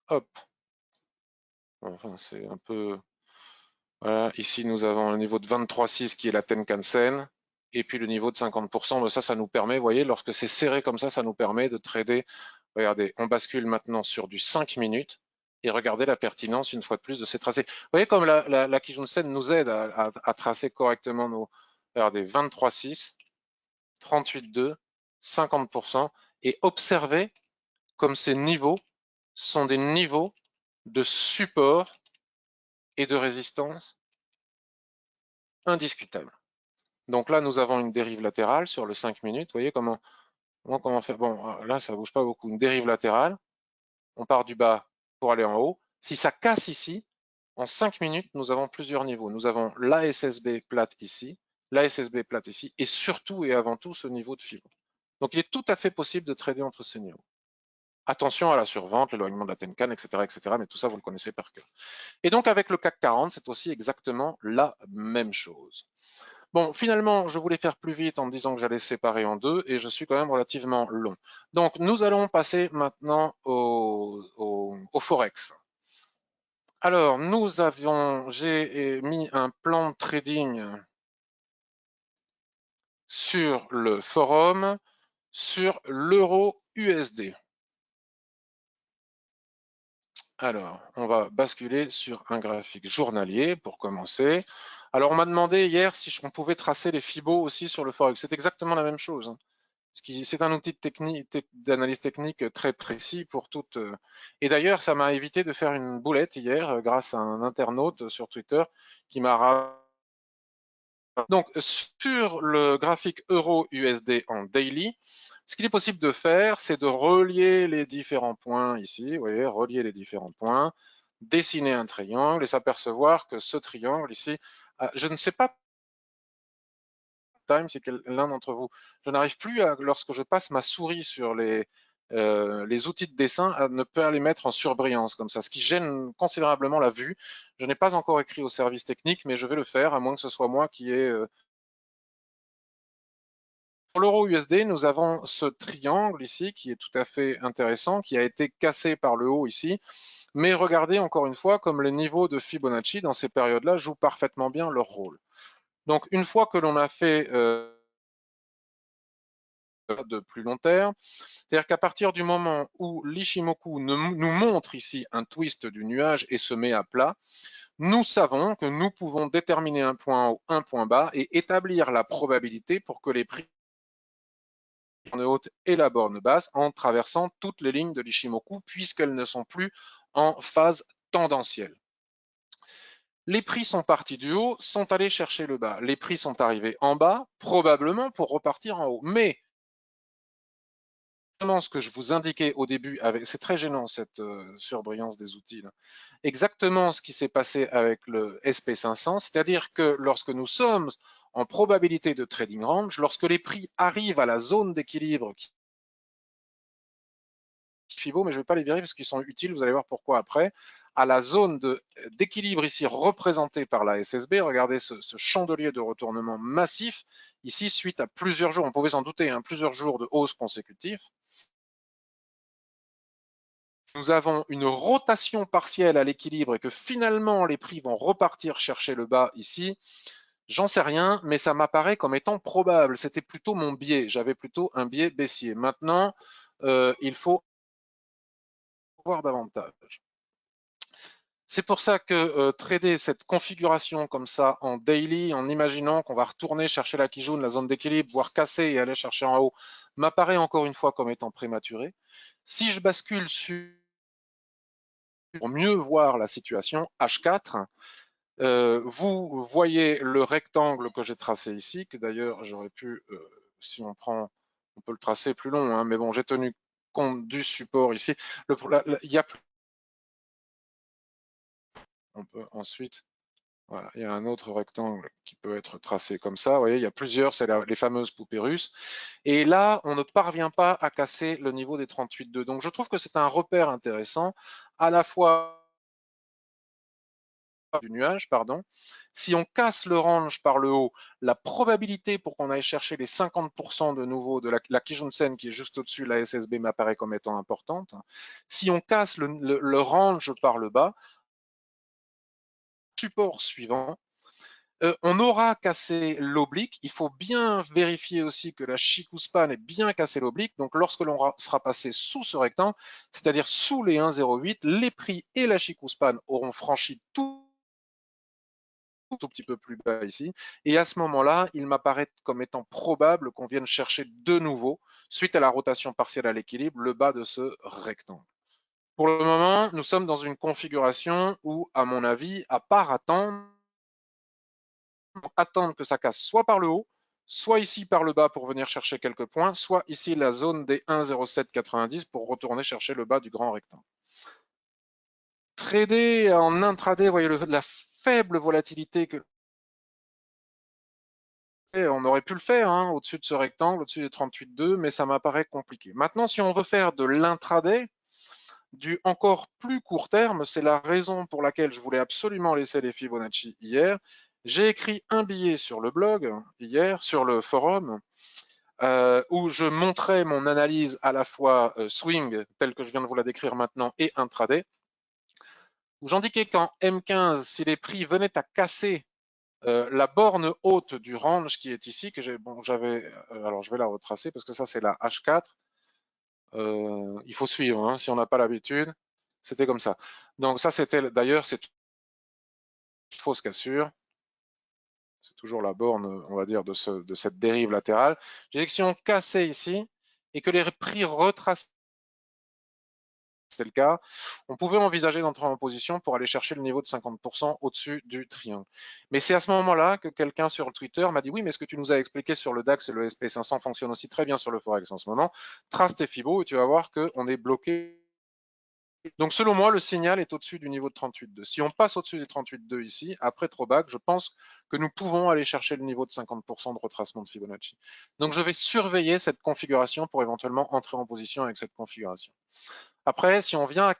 Speaker 1: Hop. Enfin, c'est un peu... Voilà, ici, nous avons un niveau de 23,6 qui est la Tenkan-sen. Et puis le niveau de 50%, ben ça nous permet, vous voyez, lorsque c'est serré comme ça nous permet de trader. Regardez, on bascule maintenant sur du 5 minutes et regardez la pertinence une fois de plus de ces tracés. Vous voyez comme la Kijun-sen nous aide à tracer correctement nos... Regardez, 23,6, 38,2, 50%. Et observez comme ces niveaux sont des niveaux de support et de résistance indiscutables. Donc là, nous avons une dérive latérale sur le 5 minutes. Vous voyez comment faire? Bon, là, ça ne bouge pas beaucoup. Une dérive latérale. On part du bas pour aller en haut. Si ça casse ici, en 5 minutes, nous avons plusieurs niveaux. Nous avons l'ASSB plate ici, l'ASSB plate ici, et surtout et avant tout ce niveau de fibre. Donc il est tout à fait possible de trader entre ces niveaux. Attention à la survente, l'éloignement de la Tenkan, etc., etc., mais tout ça, vous le connaissez par cœur. Et donc avec le CAC 40, c'est aussi exactement la même chose. Bon, finalement, je voulais faire plus vite en me disant que j'allais séparer en deux et je suis quand même relativement long. Donc, nous allons passer maintenant au Forex. Alors, j'ai mis un plan de trading sur le forum sur l'euro USD. Alors, on va basculer sur un graphique journalier pour commencer. Alors, on m'a demandé hier si on pouvait tracer les Fibos aussi sur le Forex. C'est exactement la même chose. C'est un outil d'analyse technique très précis pour toute. Et d'ailleurs, ça m'a évité de faire une boulette hier grâce à un internaute sur Twitter qui m'a. Donc, sur le graphique euro-USD en daily, ce qu'il est possible de faire, c'est de relier les différents points ici. Vous voyez, relier les différents points, dessiner un triangle et s'apercevoir que ce triangle ici, je ne sais pas time, c'est que l'un d'entre vous, je n'arrive plus lorsque je passe ma souris sur les outils de dessin, à ne pas les mettre en surbrillance comme ça, ce qui gêne considérablement la vue. Je n'ai pas encore écrit au service technique, mais je vais le faire, à moins que ce soit moi qui ai... Pour l'euro USD, nous avons ce triangle ici qui est tout à fait intéressant, qui a été cassé par le haut ici. Mais regardez encore une fois comme les niveaux de Fibonacci dans ces périodes-là jouent parfaitement bien leur rôle. Donc une fois que l'on a fait de plus long terme, c'est-à-dire qu'à partir du moment où l'Ishimoku nous montre ici un twist du nuage et se met à plat, nous savons que nous pouvons déterminer un point haut, un point bas et établir la probabilité pour que les prix la borne haute et la borne basse en traversant toutes les lignes de l'Ishimoku puisqu'elles ne sont plus en phase tendancielle. Les prix sont partis du haut, sont allés chercher le bas. Les prix sont arrivés en bas, probablement pour repartir en haut. Mais ce que je vous indiquais au début, c'est très gênant cette surbrillance des outils, là. Exactement ce qui s'est passé avec le SP500, c'est-à-dire que lorsque nous sommes en probabilité de trading range, lorsque les prix arrivent à la zone d'équilibre qui FIBO, mais je ne vais pas les vérifier parce qu'ils sont utiles, vous allez voir pourquoi après, à la zone d'équilibre ici représentée par la SSB, regardez ce chandelier de retournement massif, ici suite à plusieurs jours, on pouvait s'en douter, hein, plusieurs jours de hausse consécutifs. Nous avons une rotation partielle à l'équilibre et que finalement les prix vont repartir chercher le bas ici, j'en sais rien, mais ça m'apparaît comme étant probable. C'était plutôt mon biais, j'avais plutôt un biais baissier. Maintenant, il faut voir davantage. C'est pour ça que trader cette configuration comme ça en daily, en imaginant qu'on va retourner chercher la Kijun, la zone d'équilibre, voire casser et aller chercher en haut, m'apparaît encore une fois comme étant prématuré. Si je bascule pour mieux voir la situation, H4, vous voyez le rectangle que j'ai tracé ici, que d'ailleurs j'aurais pu, si on prend On peut le tracer plus long, hein, mais bon, j'ai tenu compte du support ici. Il y a, on peut ensuite, voilà, il y a un autre rectangle qui peut être tracé comme ça. Vous voyez, il y a plusieurs, c'est les fameuses poupées russes. Et là, on ne parvient pas à casser le niveau des 38,2. Donc, je trouve que c'est un repère intéressant, à la fois du nuage, pardon. Si on casse le range par le haut, la probabilité pour qu'on aille chercher les 50% de nouveau de la Kijun-sen qui est juste au-dessus, la SSB m'apparaît comme étant importante. Si on casse le range par le bas, support suivant, on aura cassé l'oblique. Il faut bien vérifier aussi que la Chikou-span ait bien cassé l'oblique. Donc, lorsque l'on sera passé sous ce rectangle, c'est-à-dire sous les 1,08, les prix et la Chikou-span auront franchi tout petit peu plus bas ici. Et à ce moment-là, il m'apparaît comme étant probable qu'on vienne chercher de nouveau, suite à la rotation partielle à l'équilibre, le bas de ce rectangle. Pour le moment, nous sommes dans une configuration où, à mon avis, à part attendre que ça casse soit par le haut, soit ici par le bas pour venir chercher quelques points, soit ici la zone des 1,0790 pour retourner chercher le bas du grand rectangle. Trader en intraday, vous voyez la faible volatilité que on aurait pu le faire hein, au-dessus de ce rectangle, au-dessus des 38,2, mais ça m'apparaît compliqué. Maintenant, si on veut faire de l'intraday, du encore plus court terme, c'est la raison pour laquelle je voulais absolument laisser les Fibonacci hier. J'ai écrit un billet sur le blog hier, sur le forum, où je montrais mon analyse à la fois swing, telle que je viens de vous la décrire maintenant, et intraday, où j'indiquais qu'en M15, si les prix venaient à casser la borne haute du range qui est ici, que j'avais, alors je vais la retracer parce que ça c'est la H4. Il faut suivre hein, si on n'a pas l'habitude. C'était comme ça. Donc ça c'était d'ailleurs c'est une fausse cassure. C'est toujours la borne, on va dire, de cette dérive latérale. J'ai dit que si on cassait ici et que les prix retraçaient, c'est le cas, on pouvait envisager d'entrer en position pour aller chercher le niveau de 50% au-dessus du triangle. Mais c'est à ce moment-là que quelqu'un sur le Twitter m'a dit oui, mais ce que tu nous as expliqué sur le DAX et le SP500 fonctionne aussi très bien sur le Forex en ce moment. Trace tes Fibos et tu vas voir qu'on est bloqué. Donc selon moi, le signal est au-dessus du niveau de 38,2. Si on passe au-dessus des 38,2 ici, après trop bas, je pense que nous pouvons aller chercher le niveau de 50% de retracement de Fibonacci. Donc je vais surveiller cette configuration pour éventuellement entrer en position avec cette configuration. Après, si on vient à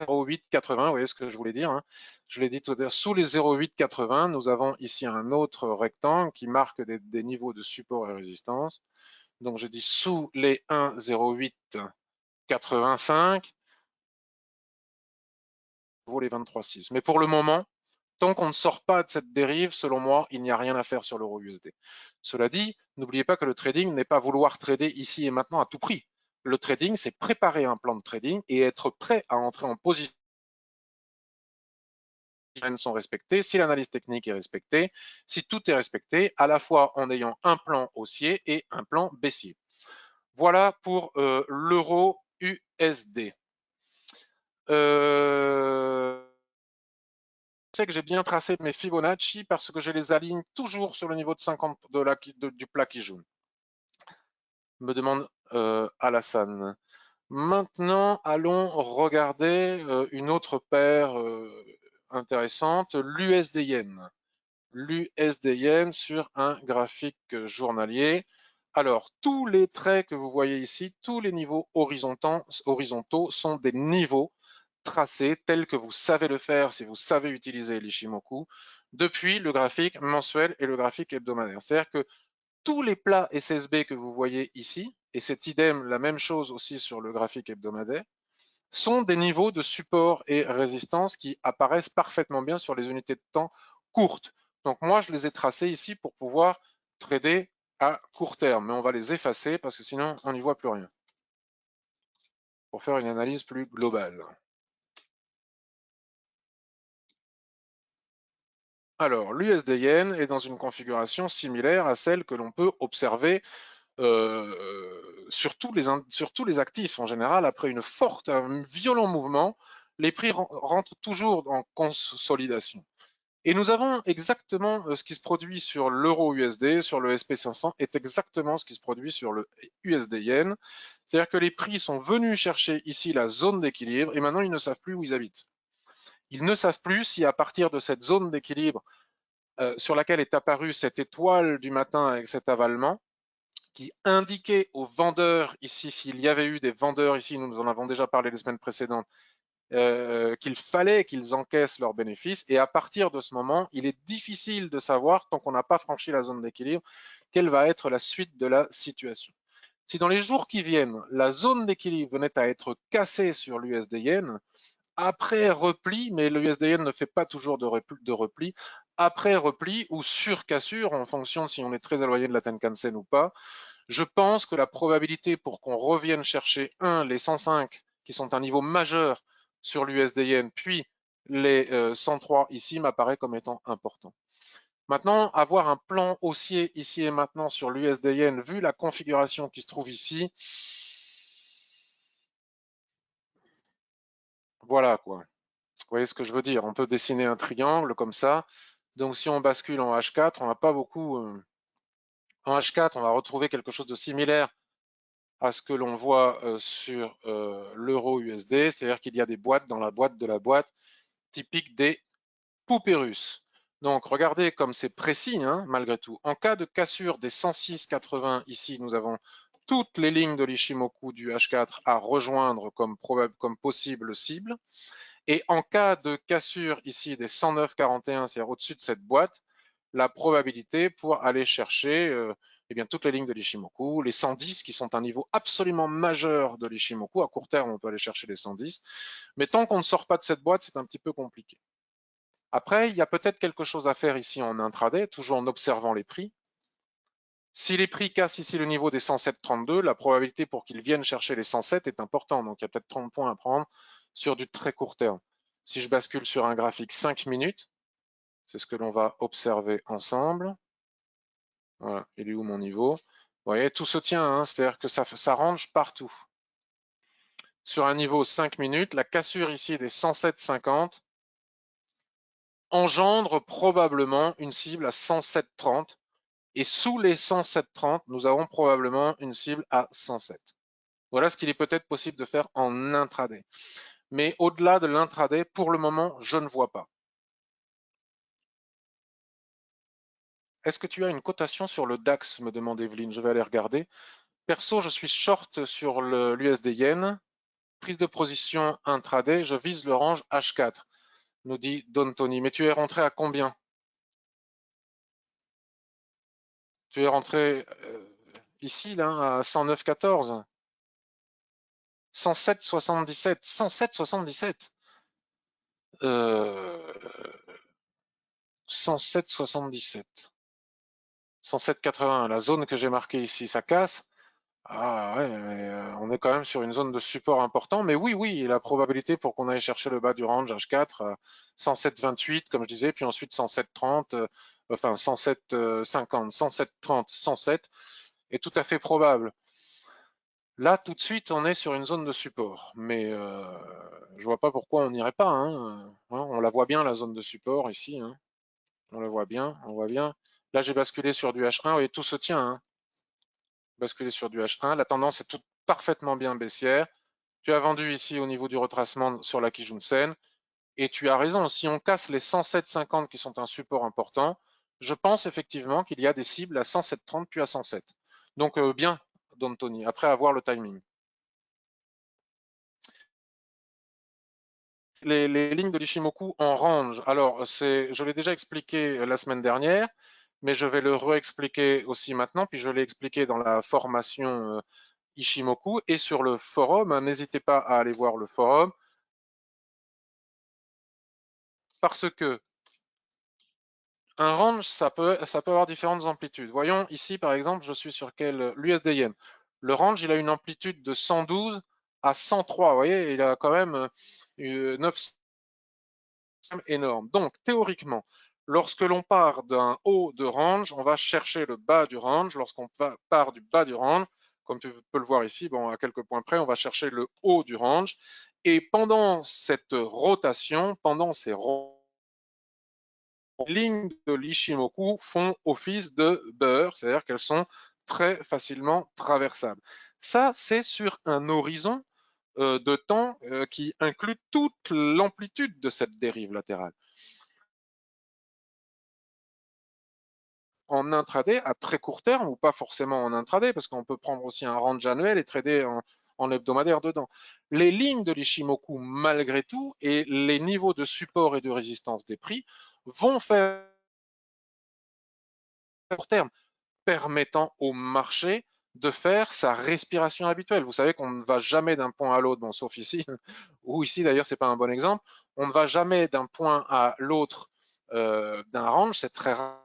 Speaker 1: 0,880, vous voyez ce que je voulais dire, hein. Je l'ai dit tout à l'heure, sous les 0,880, nous avons ici un autre rectangle qui marque des niveaux de support et résistance. Donc je dis sous les 1,0885, vaut les 23,6. Mais pour le moment, tant qu'on ne sort pas de cette dérive, selon moi, il n'y a rien à faire sur l'euro USD. Cela dit, n'oubliez pas que le trading n'est pas vouloir trader ici et maintenant à tout prix. Le trading, c'est préparer un plan de trading et être prêt à entrer en position sont respectées, si l'analyse technique est respectée, si tout est respecté, à la fois en ayant un plan haussier et un plan baissier. Voilà pour l'euro USD. Je sais que j'ai bien tracé mes Fibonacci parce que je les aligne toujours sur le niveau de 50 du plat qui jaune. Me demande Alassane. Maintenant, allons regarder une autre paire intéressante, l'USD Yen. L'USD Yen sur un graphique journalier. Alors, tous les traits que vous voyez ici, tous les niveaux horizontaux sont des niveaux tracés tels que vous savez le faire si vous savez utiliser l'Ishimoku depuis le graphique mensuel et le graphique hebdomadaire. C'est-à-dire que tous les plats SSB que vous voyez ici, et c'est idem la même chose aussi sur le graphique hebdomadaire, sont des niveaux de support et résistance qui apparaissent parfaitement bien sur les unités de temps courtes. Donc moi, je les ai tracés ici pour pouvoir trader à court terme, mais on va les effacer parce que sinon, on n'y voit plus rien. Pour faire une analyse plus globale. Alors, l'USD Yen est dans une configuration similaire à celle que l'on peut observer sur tous les actifs en général. Après un violent mouvement, les prix rentrent toujours en consolidation. Et nous avons exactement ce qui se produit sur l'euro USD, sur le SP500, est exactement ce qui se produit sur le USD Yen. C'est-à-dire que les prix sont venus chercher ici la zone d'équilibre et maintenant ils ne savent plus où ils habitent. Ils ne savent plus si à partir de cette zone d'équilibre sur laquelle est apparue cette étoile du matin avec cet avalement, qui indiquait aux vendeurs ici, s'il y avait eu des vendeurs ici, nous en avons déjà parlé les semaines précédentes, qu'il fallait qu'ils encaissent leurs bénéfices. Et à partir de ce moment, il est difficile de savoir, tant qu'on n'a pas franchi la zone d'équilibre, quelle va être la suite de la situation. Si dans les jours qui viennent, la zone d'équilibre venait à être cassée sur l'USD Yen, après repli, mais le USD Yen ne fait pas toujours de repli, après repli ou sur cassure, en fonction de si on est très éloigné de la Tenkan-sen ou pas, je pense que la probabilité pour qu'on revienne chercher, les 105, qui sont un niveau majeur sur l'USD Yen, puis les 103 ici, m'apparaît comme étant important. Maintenant, avoir un plan haussier ici et maintenant sur l'USD Yen, vu la configuration qui se trouve ici, voilà quoi. Vous voyez ce que je veux dire? On peut dessiner un triangle comme ça. Donc si on bascule en H4, on n'a pas beaucoup... en H4, on va retrouver quelque chose de similaire à ce que l'on voit sur l'euro USD, c'est-à-dire qu'il y a des boîtes dans la boîte de la boîte, typiques des poupées russes. Donc regardez comme c'est précis, hein, malgré tout. En cas de cassure des 106,80, ici nous avons toutes les lignes de l'Ishimoku du H4 à rejoindre comme possible cible. Et en cas de cassure ici des 109,41, c'est-à-dire au-dessus de cette boîte, la probabilité pour aller chercher eh bien, toutes les lignes de l'Ishimoku, les 110 qui sont un niveau absolument majeur de l'Ishimoku. À court terme, on peut aller chercher les 110. Mais tant qu'on ne sort pas de cette boîte, c'est un petit peu compliqué. Après, il y a peut-être quelque chose à faire ici en intraday, toujours en observant les prix. Si les prix cassent ici le niveau des 107,32, la probabilité pour qu'ils viennent chercher les 107 est importante. Donc, il y a peut-être 30 points à prendre sur du très court terme. Si je bascule sur un graphique 5 minutes, c'est ce que l'on va observer ensemble. Voilà, il est où mon niveau? Vous voyez, tout se tient, hein, c'est-à-dire que ça range partout. Sur un niveau 5 minutes, la cassure ici des 107,50 engendre probablement une cible à 107,30 et sous les 107,30, nous avons probablement une cible à 107. Voilà ce qu'il est peut-être possible de faire en intraday. Mais au-delà de l'intraday, pour le moment, je ne vois pas. Est-ce que tu as une cotation sur le DAX, me demande Evelyne. Je vais aller regarder. Perso, je suis short sur l'USD Yen. Prise de position intraday, je vise le range H4, nous dit Don Tony. Mais tu es rentré à combien? Tu es rentré ici, là, à 109,14. 107,77. 107,77. 107,77. 107,81. La zone que j'ai marquée ici, ça casse. Ah ouais, mais on est quand même sur une zone de support important. Mais oui, oui, la probabilité pour qu'on aille chercher le bas du range H4, 107,28, comme je disais, puis ensuite 107,30, enfin 107,50, 107,30, 107 est tout à fait probable. Là, tout de suite, on est sur une zone de support. Mais je vois pas pourquoi on n'irait pas. Hein. On la voit bien, la zone de support ici. Hein. On la voit bien, on voit bien. Là, j'ai basculé sur du H1 et tout se tient. Hein. Basculé sur du H1. La tendance est toute parfaitement bien baissière. Tu as vendu ici au niveau du retracement sur la Kijun-sen. Et tu as raison, si on casse les 107,50 qui sont un support important, je pense effectivement qu'il y a des cibles à 107,30 puis à 107. Donc bien, Don Tony, après avoir le timing. Les lignes de l'Ishimoku en range, alors je l'ai déjà expliqué la semaine dernière, mais je vais le réexpliquer aussi maintenant, puis je l'ai expliqué dans la formation Ishimoku et sur le forum. N'hésitez pas à aller voir le forum parce que un range, ça peut avoir différentes amplitudes. Voyons ici, par exemple, je suis sur l'USD Yen. Le range, il a une amplitude de 112 à 103. Vous voyez, il a quand même 9 énorme. Donc, théoriquement, lorsque l'on part d'un haut de range, on va chercher le bas du range. Lorsqu'on part du bas du range, comme tu peux le voir ici, bon, à quelques points près, on va chercher le haut du range. Et pendant cette rotation, pendant ces Les lignes de l'Ishimoku font office de beurre, c'est-à-dire qu'elles sont très facilement traversables. Ça, c'est sur un horizon de temps qui inclut toute l'amplitude de cette dérive latérale. En intraday, à très court terme, ou pas forcément en intraday, parce qu'on peut prendre aussi un range annuel et trader en hebdomadaire dedans. Les lignes de l'Ishimoku, malgré tout, et les niveaux de support et de résistance des prix vont faire à court terme, permettant au marché de faire sa respiration habituelle. Vous savez qu'on ne va jamais d'un point à l'autre, bon, sauf ici, ou ici d'ailleurs, c'est pas un bon exemple, on ne va jamais d'un point à l'autre d'un range, c'est très rare.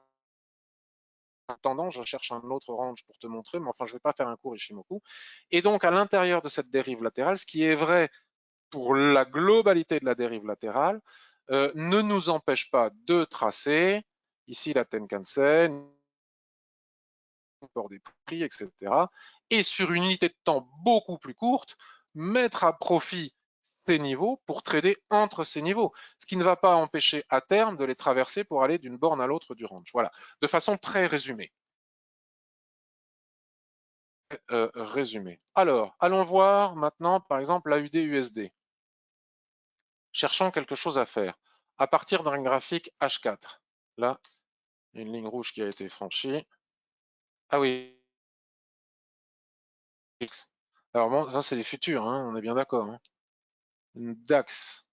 Speaker 1: Tendance, je cherche un autre range pour te montrer, mais enfin, je ne vais pas faire un cours Ishimoku. Et donc, à l'intérieur de cette dérive latérale, ce qui est vrai pour la globalité de la dérive latérale, ne nous empêche pas de tracer, ici la Tenkan-sen, des prix, etc. Et sur une unité de temps beaucoup plus courte, mettre à profit ces niveaux pour trader entre ces niveaux, ce qui ne va pas empêcher à terme de les traverser pour aller d'une borne à l'autre du range. Voilà, de façon très résumée. Résumé. Alors, allons voir maintenant, par exemple, l'AUD-USD. Cherchons quelque chose à faire à partir d'un graphique H4. Là, une ligne rouge qui a été franchie. Ah oui. Alors bon, ça c'est les futurs, hein, on est bien d'accord. Hein. Une DAX,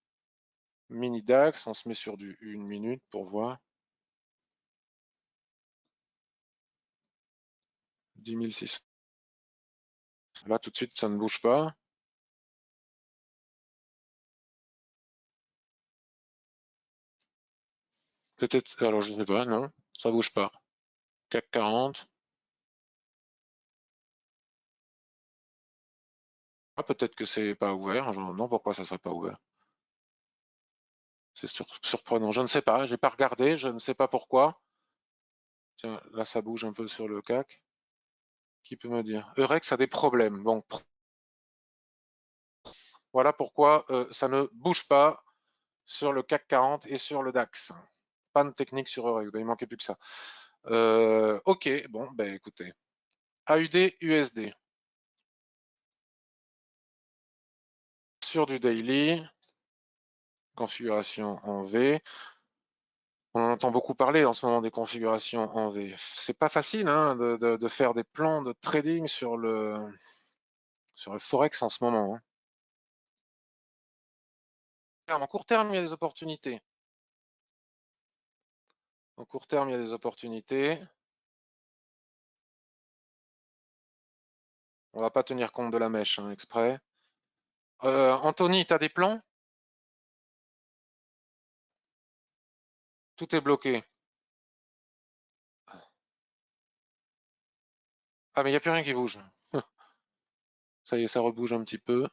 Speaker 1: mini DAX, on se met sur du 1 minute pour voir. 10 600. Là, tout de suite, ça ne bouge pas. Peut-être, alors je ne sais pas, non, ça ne bouge pas. CAC 40. Ah, peut-être que c'est pas ouvert. Non, pourquoi ça serait pas ouvert? C'est surprenant. Je ne sais pas, j'ai pas regardé, je ne sais pas pourquoi. Tiens, là, ça bouge un peu sur le CAC. Qui peut me dire? Eurex a des problèmes. Bon, voilà pourquoi ça ne bouge pas sur le CAC 40 et sur le DAX. Panne technique sur Eurex, ben, il manquait plus que ça. Ok, bon, ben écoutez. AUD, USD. Sur du daily, configuration en V. On entend beaucoup parler en ce moment des configurations en V. C'est pas facile hein, de faire des plans de trading sur le Forex en ce moment. Hein. En court terme, il y a des opportunités. En court terme, il y a des opportunités. On va pas tenir compte de la mèche hein, exprès. Anthony, tu as des plans? Tout est bloqué. Ah, mais il n'y a plus rien qui bouge. Ça y est, ça rebouge un petit peu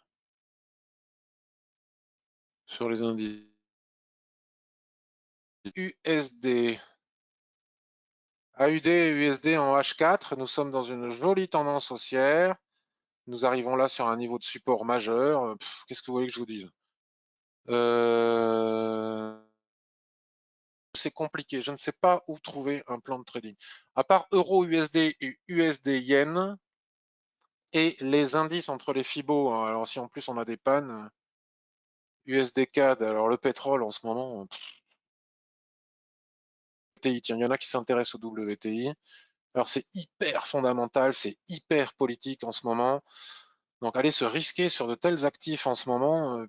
Speaker 1: sur les indices. USD. AUD et USD en H4. Nous sommes dans une jolie tendance haussière. Nous arrivons là sur un niveau de support majeur. Qu'est-ce que vous voulez que je vous dise? C'est compliqué. Je ne sais pas où trouver un plan de trading. À part euro-USD et USD-Yen et les indices entre les FIBO. Hein. Alors si en plus on a des pannes, USD-CAD, alors le pétrole en ce moment, WTI, tiens, il y en a qui s'intéressent au WTI. Alors c'est hyper fondamental, c'est hyper politique en ce moment. Donc aller se risquer sur de tels actifs en ce moment,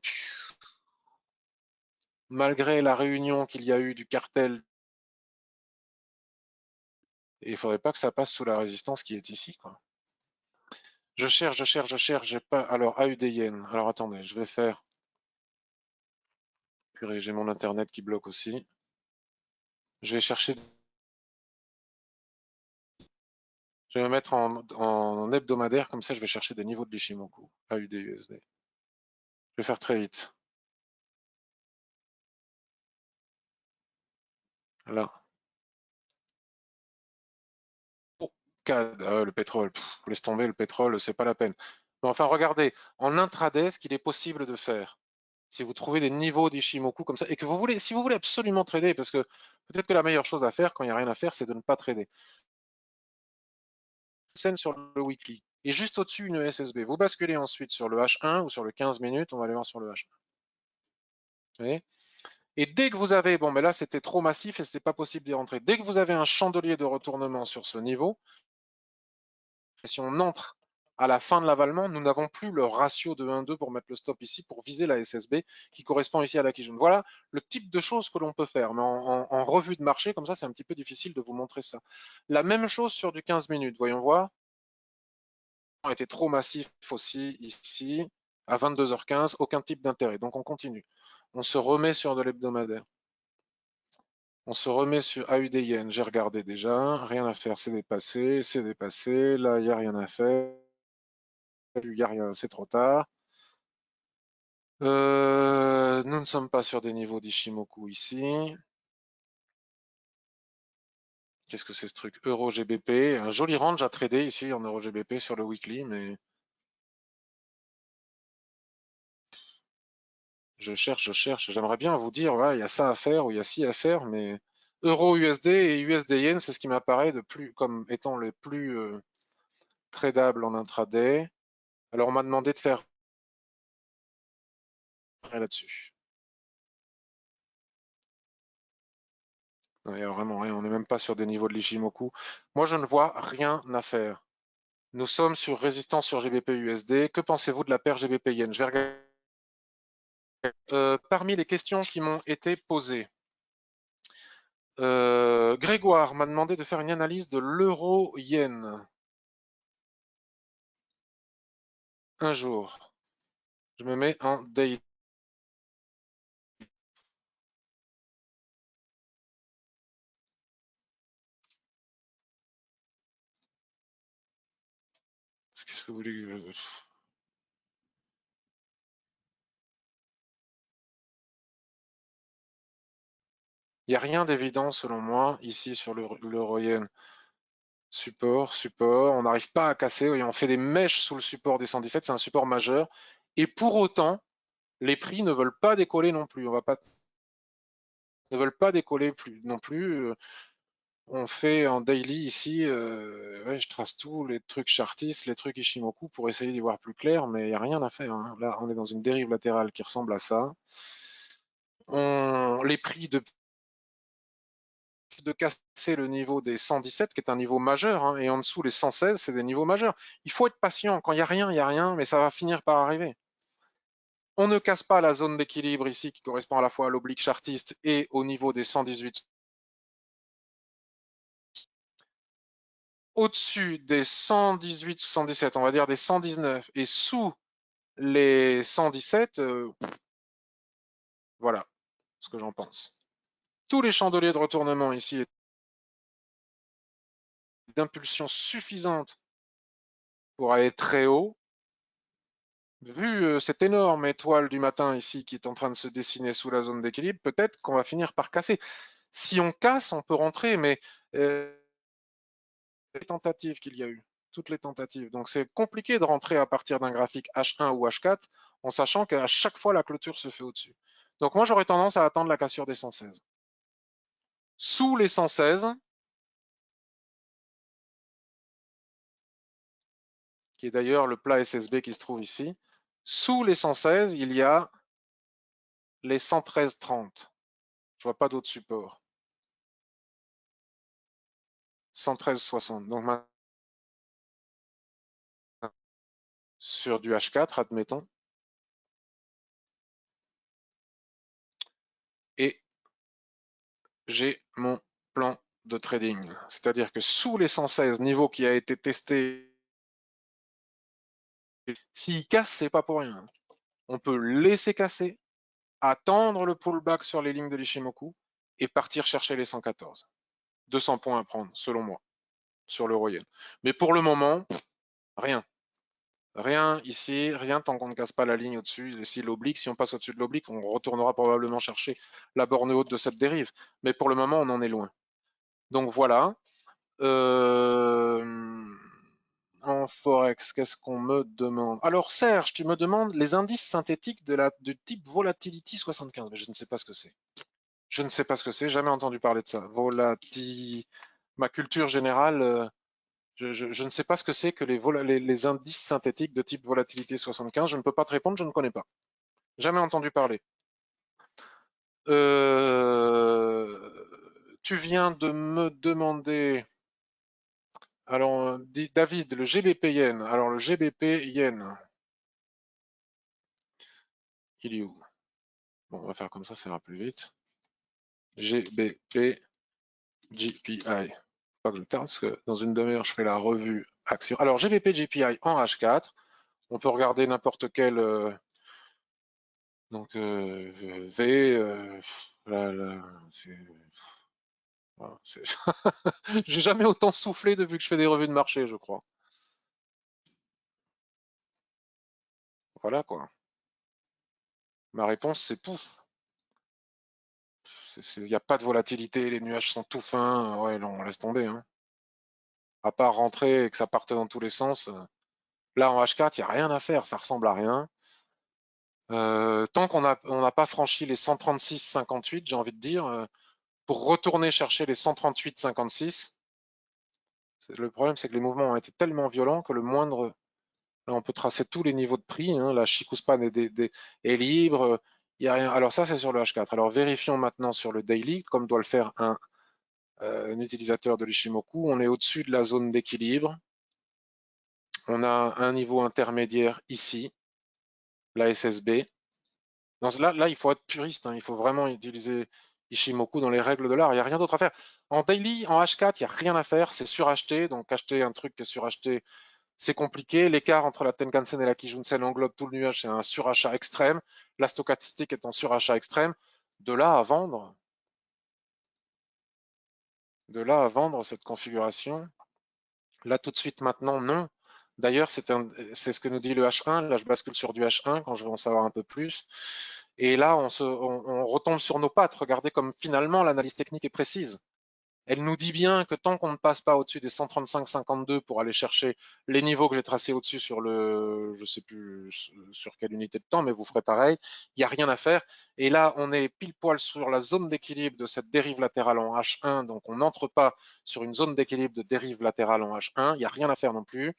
Speaker 1: malgré la réunion qu'il y a eu du cartel, il ne faudrait pas que ça passe sous la résistance qui est ici. Quoi. Je cherche, j'ai pas. Alors AUD Yen. Alors attendez, je vais faire. Purée, j'ai mon internet qui bloque aussi. Je vais chercher. Je vais me mettre en hebdomadaire, comme ça je vais chercher des niveaux de l'Ishimoku. AUD USD. Je vais faire très vite. Là. Oh, CAD, le pétrole. Laisse tomber le pétrole, c'est pas la peine. Mais enfin, regardez, en intraday, ce qu'il est possible de faire. Si vous trouvez des niveaux d'Ishimoku comme ça, et que vous voulez, si vous voulez absolument trader, parce que peut-être que la meilleure chose à faire quand il n'y a rien à faire, c'est de ne pas trader. Scène sur le weekly. Et juste au-dessus, une SSB. Vous basculez ensuite sur le H1 ou sur le 15 minutes, on va aller voir sur le H1. Vous voyez, et dès que vous avez, bon, mais là c'était trop massif et c'était pas possible d'y rentrer. Dès que vous avez un chandelier de retournement sur ce niveau, si on entre à la fin de l'avalement, nous n'avons plus le ratio de 1-2 pour mettre le stop ici, pour viser la SSB qui correspond ici à la Kijun. Voilà le type de choses que l'on peut faire, mais en revue de marché, comme ça, c'est un petit peu difficile de vous montrer ça. La même chose sur du 15 minutes, voyons voir. A été trop massif aussi ici, à 22h15, aucun type d'intérêt. Donc on continue. On se remet sur de l'hebdomadaire. On se remet sur AUD Yen. J'ai regardé déjà, rien à faire, c'est dépassé, c'est dépassé. Là, il n'y a rien à faire. Il n'y a rien, c'est trop tard. Nous ne sommes pas sur des niveaux d'Ishimoku ici. Qu'est-ce que c'est ce truc? Euro GBP. Un joli range à trader ici en Euro GBP sur le weekly, mais je cherche. J'aimerais bien vous dire, ouais, il y a ça à faire ou il y a ci à faire, mais Euro USD et USD Yen, c'est ce qui m'apparaît de plus comme étant les plus tradables en intraday. Alors on m'a demandé de faire là-dessus. Il n'y a vraiment rien, on n'est même pas sur des niveaux de l'Ishimoku. Moi, je ne vois rien à faire. Nous sommes sur résistance sur GBP USD. Que pensez-vous de la paire GBP Yen? Je vais regarder. Parmi les questions qui m'ont été posées, Grégoire m'a demandé de faire une analyse de l'euro-yen. Un jour. Je me mets en daily. Qu'est-ce que vous voulez? Il n'y a rien d'évident selon moi ici sur l'euro-yen. Support. On n'arrive pas à casser. On fait des mèches sous le support des 117. C'est un support majeur. Et pour autant, les prix ne veulent pas décoller non plus. Ne veulent pas décoller plus non plus. On fait en daily ici, ouais, je trace tous les trucs chartistes, les trucs Ishimoku pour essayer d'y voir plus clair, mais il n'y a rien à faire, hein. Là, on est dans une dérive latérale qui ressemble à ça. Les prix de casser le niveau des 117, qui est un niveau majeur, hein, et en dessous les 116, c'est des niveaux majeurs. Il faut être patient. Quand il n'y a rien, mais ça va finir par arriver. On ne casse pas la zone d'équilibre ici qui correspond à la fois à l'oblique chartiste et au niveau des 118. Au-dessus des 118, 117, on va dire des 119, et sous les 117, voilà ce que j'en pense. Tous les chandeliers de retournement ici d'impulsion suffisante pour aller très haut. Vu cette énorme étoile du matin ici qui est en train de se dessiner sous la zone d'équilibre, peut-être qu'on va finir par casser. Si on casse, on peut rentrer, mais les tentatives qu'il y a eu, toutes les tentatives. Donc c'est compliqué de rentrer à partir d'un graphique H1 ou H4 en sachant qu'à chaque fois la clôture se fait au-dessus. Donc moi j'aurais tendance à attendre la cassure des 116. Sous les 116, qui est d'ailleurs le plat SSB qui se trouve ici, sous les 116, il y a les 113,30. Je vois pas d'autres supports. 113,60. Donc maintenant, sur du H4, admettons. Et j'ai mon plan de trading. C'est-à-dire que sous les 116, niveau qui a été testé, s'il casse, c'est pas pour rien. On peut laisser casser, attendre le pullback sur les lignes de l'Ishimoku et partir chercher les 114. 200 points à prendre, selon moi, sur l'euro yen. Mais pour le moment, rien. Rien ici, rien tant qu'on ne casse pas la ligne au-dessus. Ici, l'oblique, si on passe au-dessus de l'oblique, on retournera probablement chercher la borne haute de cette dérive. Mais pour le moment, on en est loin. Donc voilà. en Forex, qu'est-ce qu'on me demande? Alors Serge, tu me demandes les indices synthétiques du type Volatility 75. Mais je ne sais pas ce que c'est. Je ne sais pas ce que c'est, jamais entendu parler de ça. Ma culture générale, je ne sais pas ce que c'est que les indices synthétiques de type Volatility 75. Je ne peux pas te répondre, je ne connais pas. Jamais entendu parler. Tu viens de me demander. Alors, David, le GBP Yen. Alors, le GBP Yen, il est où? Bon, on va faire comme ça ira plus vite. GBP GPI. Pas que je tarde, parce que dans une demi-heure, je fais la revue action. Alors, GBP GPI en H4. On peut regarder n'importe quel. Donc, V. J'ai jamais autant soufflé depuis que je fais des revues de marché, je crois. Voilà quoi. Ma réponse, c'est pouf. Il n'y a pas de volatilité, les nuages sont tout fins. Ouais, non, on laisse tomber. Hein. À part rentrer et que ça parte dans tous les sens. Là, en H4, il n'y a rien à faire, ça ressemble à rien. Tant qu'on n'a pas franchi les 136,58, j'ai envie de dire, pour retourner chercher les 138,56, le problème, c'est que les mouvements ont été tellement violents que le moindre. Là, on peut tracer tous les niveaux de prix. Hein. La Chikuspan est libre. Il y a rien. Alors, ça, c'est sur le H4. Alors, vérifions maintenant sur le daily, comme doit le faire un utilisateur de l'Ishimoku. On est au-dessus de la zone d'équilibre. On a un niveau intermédiaire ici, la SSB. Là, il faut être puriste. Hein. Il faut vraiment utiliser Ishimoku dans les règles de l'art. Il n'y a rien d'autre à faire. En daily, en H4, il n'y a rien à faire. C'est suracheté. Donc, acheter un truc qui est suracheté, c'est compliqué. L'écart entre la Tenkan-sen et la Kijun-sen englobe tout le nuage. C'est un surachat extrême. La stochastique est en surachat extrême. De là à vendre, cette configuration, là tout de suite maintenant, non. D'ailleurs, c'est ce que nous dit le H1. Là, je bascule sur du H1 quand je veux en savoir un peu plus. Et là, on retombe sur nos pattes. Regardez comme finalement l'analyse technique est précise. Elle nous dit bien que tant qu'on ne passe pas au-dessus des 135,52 pour aller chercher les niveaux que j'ai tracés au-dessus sur le, je sais plus sur quelle unité de temps, mais vous ferez pareil, il n'y a rien à faire. Et là, on est pile poil sur la zone d'équilibre de cette dérive latérale en H1, donc on n'entre pas sur une zone d'équilibre de dérive latérale en H1, il n'y a rien à faire non plus.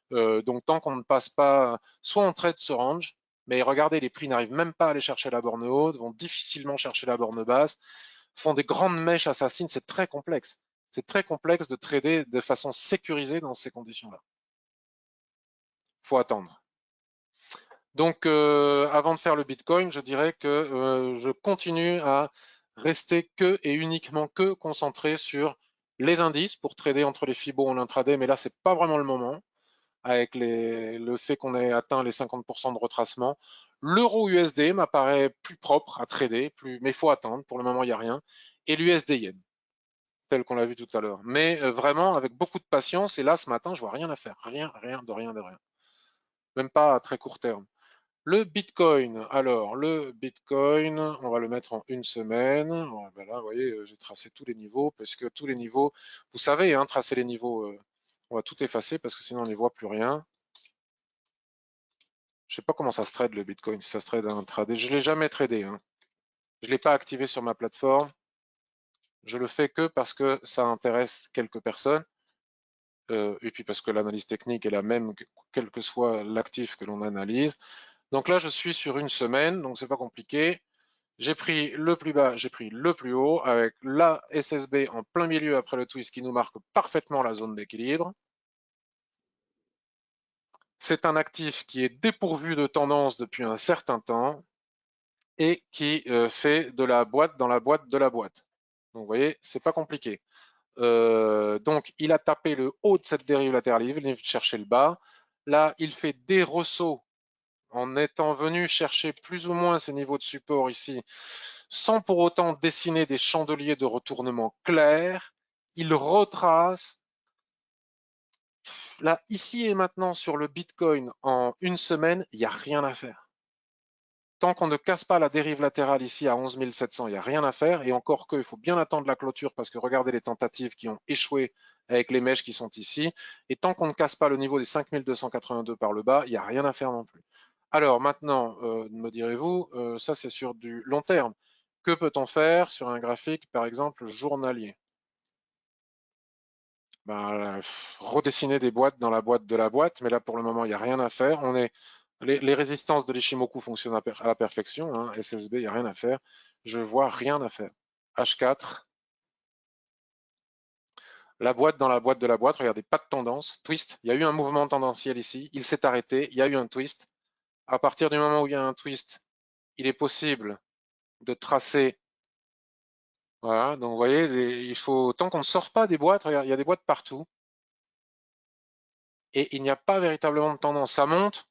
Speaker 1: Donc tant qu'on ne passe pas, soit on trade ce range, mais regardez, les prix n'arrivent même pas à aller chercher la borne haute, vont difficilement chercher la borne basse, font des grandes mèches assassines, c'est très complexe. C'est très complexe de trader de façon sécurisée dans ces conditions-là. Faut attendre. Donc, avant de faire le Bitcoin, je dirais que je continue à rester que et uniquement que concentré sur les indices pour trader entre les Fibos en intraday, mais là, c'est pas vraiment le moment avec le fait qu'on ait atteint les 50% de retracement. L'euro USD m'apparaît plus propre à trader, mais il faut attendre. Pour le moment, il n'y a rien. Et l'USD Yen, tel qu'on l'a vu tout à l'heure. Mais vraiment avec beaucoup de patience. Et là, ce matin, je vois rien à faire. Rien, rien, de rien, de rien. Même pas à très court terme. Le Bitcoin. Alors, le Bitcoin, on va le mettre en une semaine. Ben là, vous voyez, j'ai tracé tous les niveaux parce que tous les niveaux, vous savez, hein, tracer les niveaux, on va tout effacer parce que sinon on n'y voit plus rien. Je sais pas comment ça se trade le Bitcoin, si ça se trade intraday. Je l'ai jamais tradé. Hein. Je l'ai pas activé sur ma plateforme. Je le fais que parce que ça intéresse quelques personnes. Et puis parce que l'analyse technique est la même, quel que soit l'actif que l'on analyse. Donc là, je suis sur une semaine, donc c'est pas compliqué. J'ai pris le plus bas, j'ai pris le plus haut, avec la SSB en plein milieu après le twist qui nous marque parfaitement la zone d'équilibre. C'est un actif qui est dépourvu de tendance depuis un certain temps et qui fait de la boîte dans la boîte de la boîte. Donc vous voyez, c'est pas compliqué. Donc il a tapé le haut de cette dérive latérale, il est venu chercher le bas. Là, il fait des ressauts en étant venu chercher plus ou moins ces niveaux de support ici, sans pour autant dessiner des chandeliers de retournement clairs. Il retrace. Là, ici et maintenant, sur le Bitcoin, en une semaine, il n'y a rien à faire. Tant qu'on ne casse pas la dérive latérale ici à 11 700, il n'y a rien à faire. Et encore que, il faut bien attendre la clôture parce que regardez les tentatives qui ont échoué avec les mèches qui sont ici. Et tant qu'on ne casse pas le niveau des 5282 par le bas, il n'y a rien à faire non plus. Alors maintenant, me direz-vous, ça c'est sur du long terme. Que peut-on faire sur un graphique, par exemple, journalier? Ben, redessiner des boîtes dans la boîte de la boîte, mais là pour le moment il n'y a rien à faire. Les résistances de l'Ishimoku fonctionnent à la perfection, hein. SSB, il n'y a rien à faire. Je vois rien à faire. H4, la boîte dans la boîte de la boîte, regardez, pas de tendance, twist. Il y a eu un mouvement tendanciel ici, il s'est arrêté, il y a eu un twist. À partir du moment où il y a un twist, il est possible de tracer. Voilà, donc vous voyez, il faut, tant qu'on ne sort pas des boîtes, regarde, il y a des boîtes partout, et il n'y a pas véritablement de tendance. Ça monte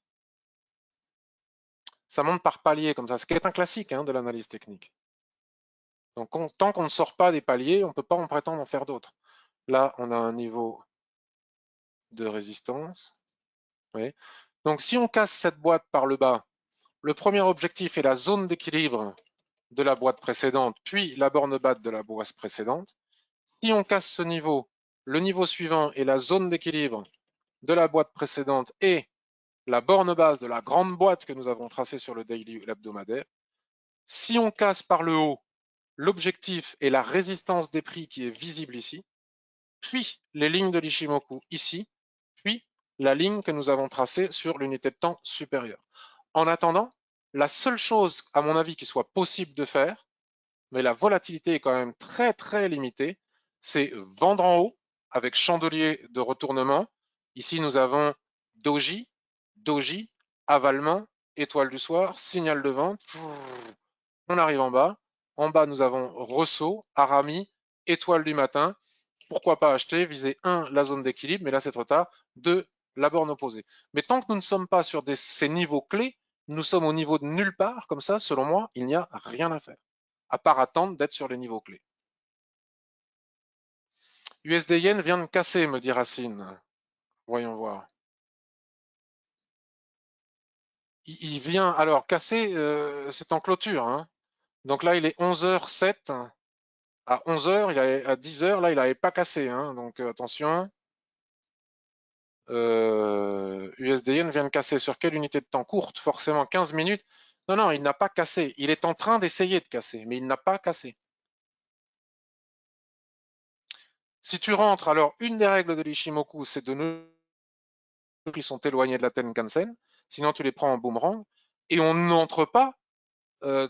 Speaker 1: par palier comme ça, ce qui est un classique, hein, de l'analyse technique. Donc tant qu'on ne sort pas des paliers, on ne peut pas en prétendre en faire d'autres. Là, on a un niveau de résistance. Oui. Donc si on casse cette boîte par le bas, le premier objectif est la zone d'équilibre de la boîte précédente, puis la borne basse de la boîte précédente. Si on casse ce niveau, le niveau suivant est la zone d'équilibre de la boîte précédente et la borne basse de la grande boîte que nous avons tracée sur le daily ou l'hebdomadaire. Si on casse par le haut, l'objectif est la résistance des prix qui est visible ici, puis les lignes de l'Ishimoku ici, puis la ligne que nous avons tracée sur l'unité de temps supérieure. En attendant, la seule chose, à mon avis, qui soit possible de faire, mais la volatilité est quand même très très limitée, c'est vendre en haut avec chandelier de retournement. Ici, nous avons doji, doji, avalement, étoile du soir, signal de vente. On arrive en bas. En bas, nous avons ressaut, harami, étoile du matin. Pourquoi pas acheter, viser 1, la zone d'équilibre, mais là c'est trop tard. 2, la borne opposée. Mais tant que nous ne sommes pas sur ces niveaux clés, nous sommes au niveau de nulle part, comme ça, selon moi, il n'y a rien à faire, à part attendre d'être sur les niveaux clés. USD Yen vient de casser, me dit Racine. Voyons voir. Il vient, alors casser, c'est en clôture, hein. Donc là, il est 11h07. À 11h, à 10h, là, il n'avait pas cassé, hein. Donc attention. USD vient de casser sur quelle unité de temps courte? Forcément 15 minutes. Non, non, il n'a pas cassé. Il est en train d'essayer de casser, mais il n'a pas cassé. Si tu rentres, alors une des règles de l'Ishimoku, c'est de ne qui sont éloignés de la Tenkan-sen, sinon tu les prends en boomerang, et on n'entre pas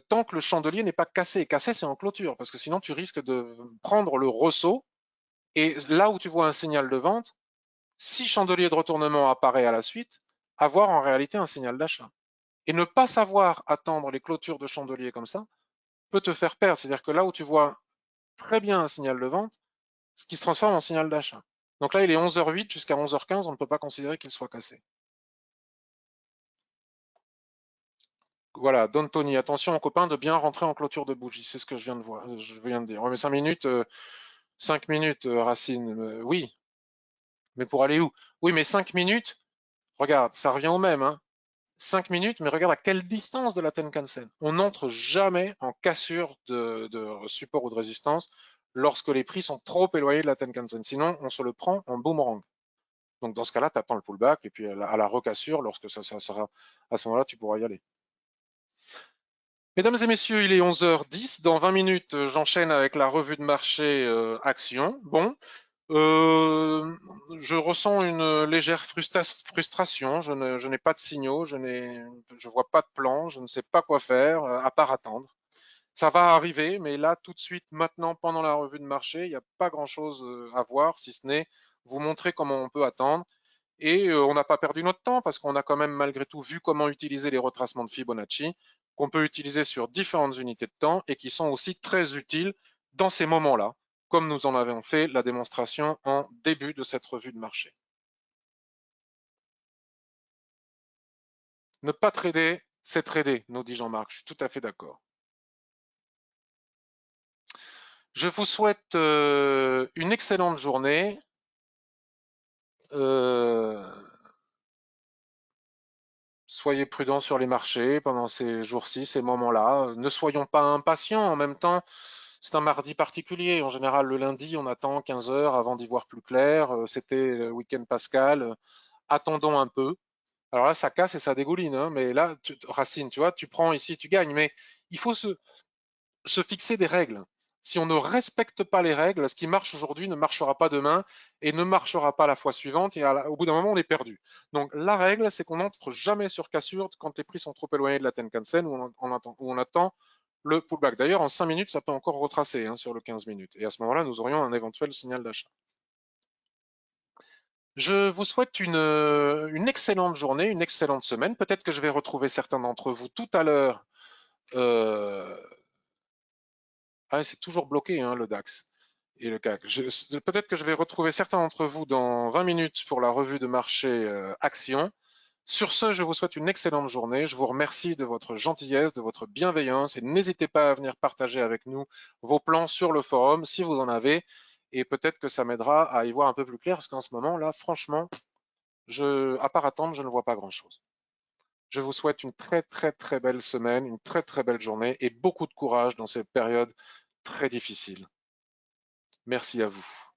Speaker 1: tant que le chandelier n'est pas cassé. Cassé, c'est en clôture, parce que sinon tu risques de prendre le ressaut, et là où tu vois un signal de vente, si chandelier de retournement apparaît à la suite, avoir en réalité un signal d'achat. Et ne pas savoir attendre les clôtures de chandelier comme ça peut te faire perdre. C'est-à-dire que là où tu vois très bien un signal de vente, ce qui se transforme en signal d'achat. Donc là, il est 11h08 jusqu'à 11h15, on ne peut pas considérer qu'il soit cassé. Voilà, Don Tony, attention copain de bien rentrer en clôture de bougie, c'est ce que je viens de voir, je viens de dire. Ouais, mais 5 minutes, Racine, oui, mais pour aller où? Oui, mais 5 minutes, regarde, ça revient au même, hein. 5 minutes, mais regarde à quelle distance de la Tenkan-sen. On n'entre jamais en cassure de support ou de résistance lorsque les prix sont trop éloignés de la Tenkan-sen. Sinon, on se le prend en boomerang. Donc dans ce cas-là, tu attends le pullback et puis à la recassure, lorsque ça sera à ce moment-là, tu pourras y aller. Mesdames et messieurs, il est 11h10. Dans 20 minutes, j'enchaîne avec la revue de marché action. Bon, je ressens une légère frustration. Je n'ai pas de signaux, je vois pas de plan, je ne sais pas quoi faire à part attendre. Ça va arriver, mais là, tout de suite, maintenant, pendant la revue de marché, il n'y a pas grand-chose à voir, si ce n'est vous montrer comment on peut attendre. Et on n'a pas perdu notre temps parce qu'on a quand même malgré tout vu comment utiliser les retracements de Fibonacci qu'on peut utiliser sur différentes unités de temps et qui sont aussi très utiles dans ces moments-là, comme nous en avons fait la démonstration en début de cette revue de marché. Ne pas trader, c'est trader, nous dit Jean-Marc. Je suis tout à fait d'accord. Je vous souhaite une excellente journée. Soyez prudents sur les marchés pendant ces jours-ci, ces moments-là. Ne soyons pas impatients. En même temps, c'est un mardi particulier. En général, le lundi, on attend 15 heures avant d'y voir plus clair. C'était le week-end pascal. Attendons un peu. Alors là, ça casse et ça dégouline, hein, mais là, Racine, tu vois, tu prends ici, tu gagnes. Mais il faut se fixer des règles. Si on ne respecte pas les règles, ce qui marche aujourd'hui ne marchera pas demain et ne marchera pas la fois suivante. Et au bout d'un moment, on est perdu. Donc la règle, c'est qu'on n'entre jamais sur cassure quand les prix sont trop éloignés de la Tenkan-sen où on attend le pullback. D'ailleurs, en 5 minutes, ça peut encore retracer hein, sur le 15 minutes. Et à ce moment-là, nous aurions un éventuel signal d'achat. Je vous souhaite une excellente journée, une excellente semaine. Peut-être que je vais retrouver certains d'entre vous tout à l'heure. Euh, Ah, c'est toujours bloqué, hein, le DAX et le CAC. Peut-être que je vais retrouver certains d'entre vous dans 20 minutes pour la revue de marché Action. Sur ce, je vous souhaite une excellente journée. Je vous remercie de votre gentillesse, de votre bienveillance et n'hésitez pas à venir partager avec nous vos plans sur le forum si vous en avez. Et peut-être que ça m'aidera à y voir un peu plus clair parce qu'en ce moment, là, franchement, à part attendre, je ne vois pas grand-chose. Je vous souhaite une très très très belle semaine, une très très belle journée et beaucoup de courage dans cette période très difficile. Merci à vous.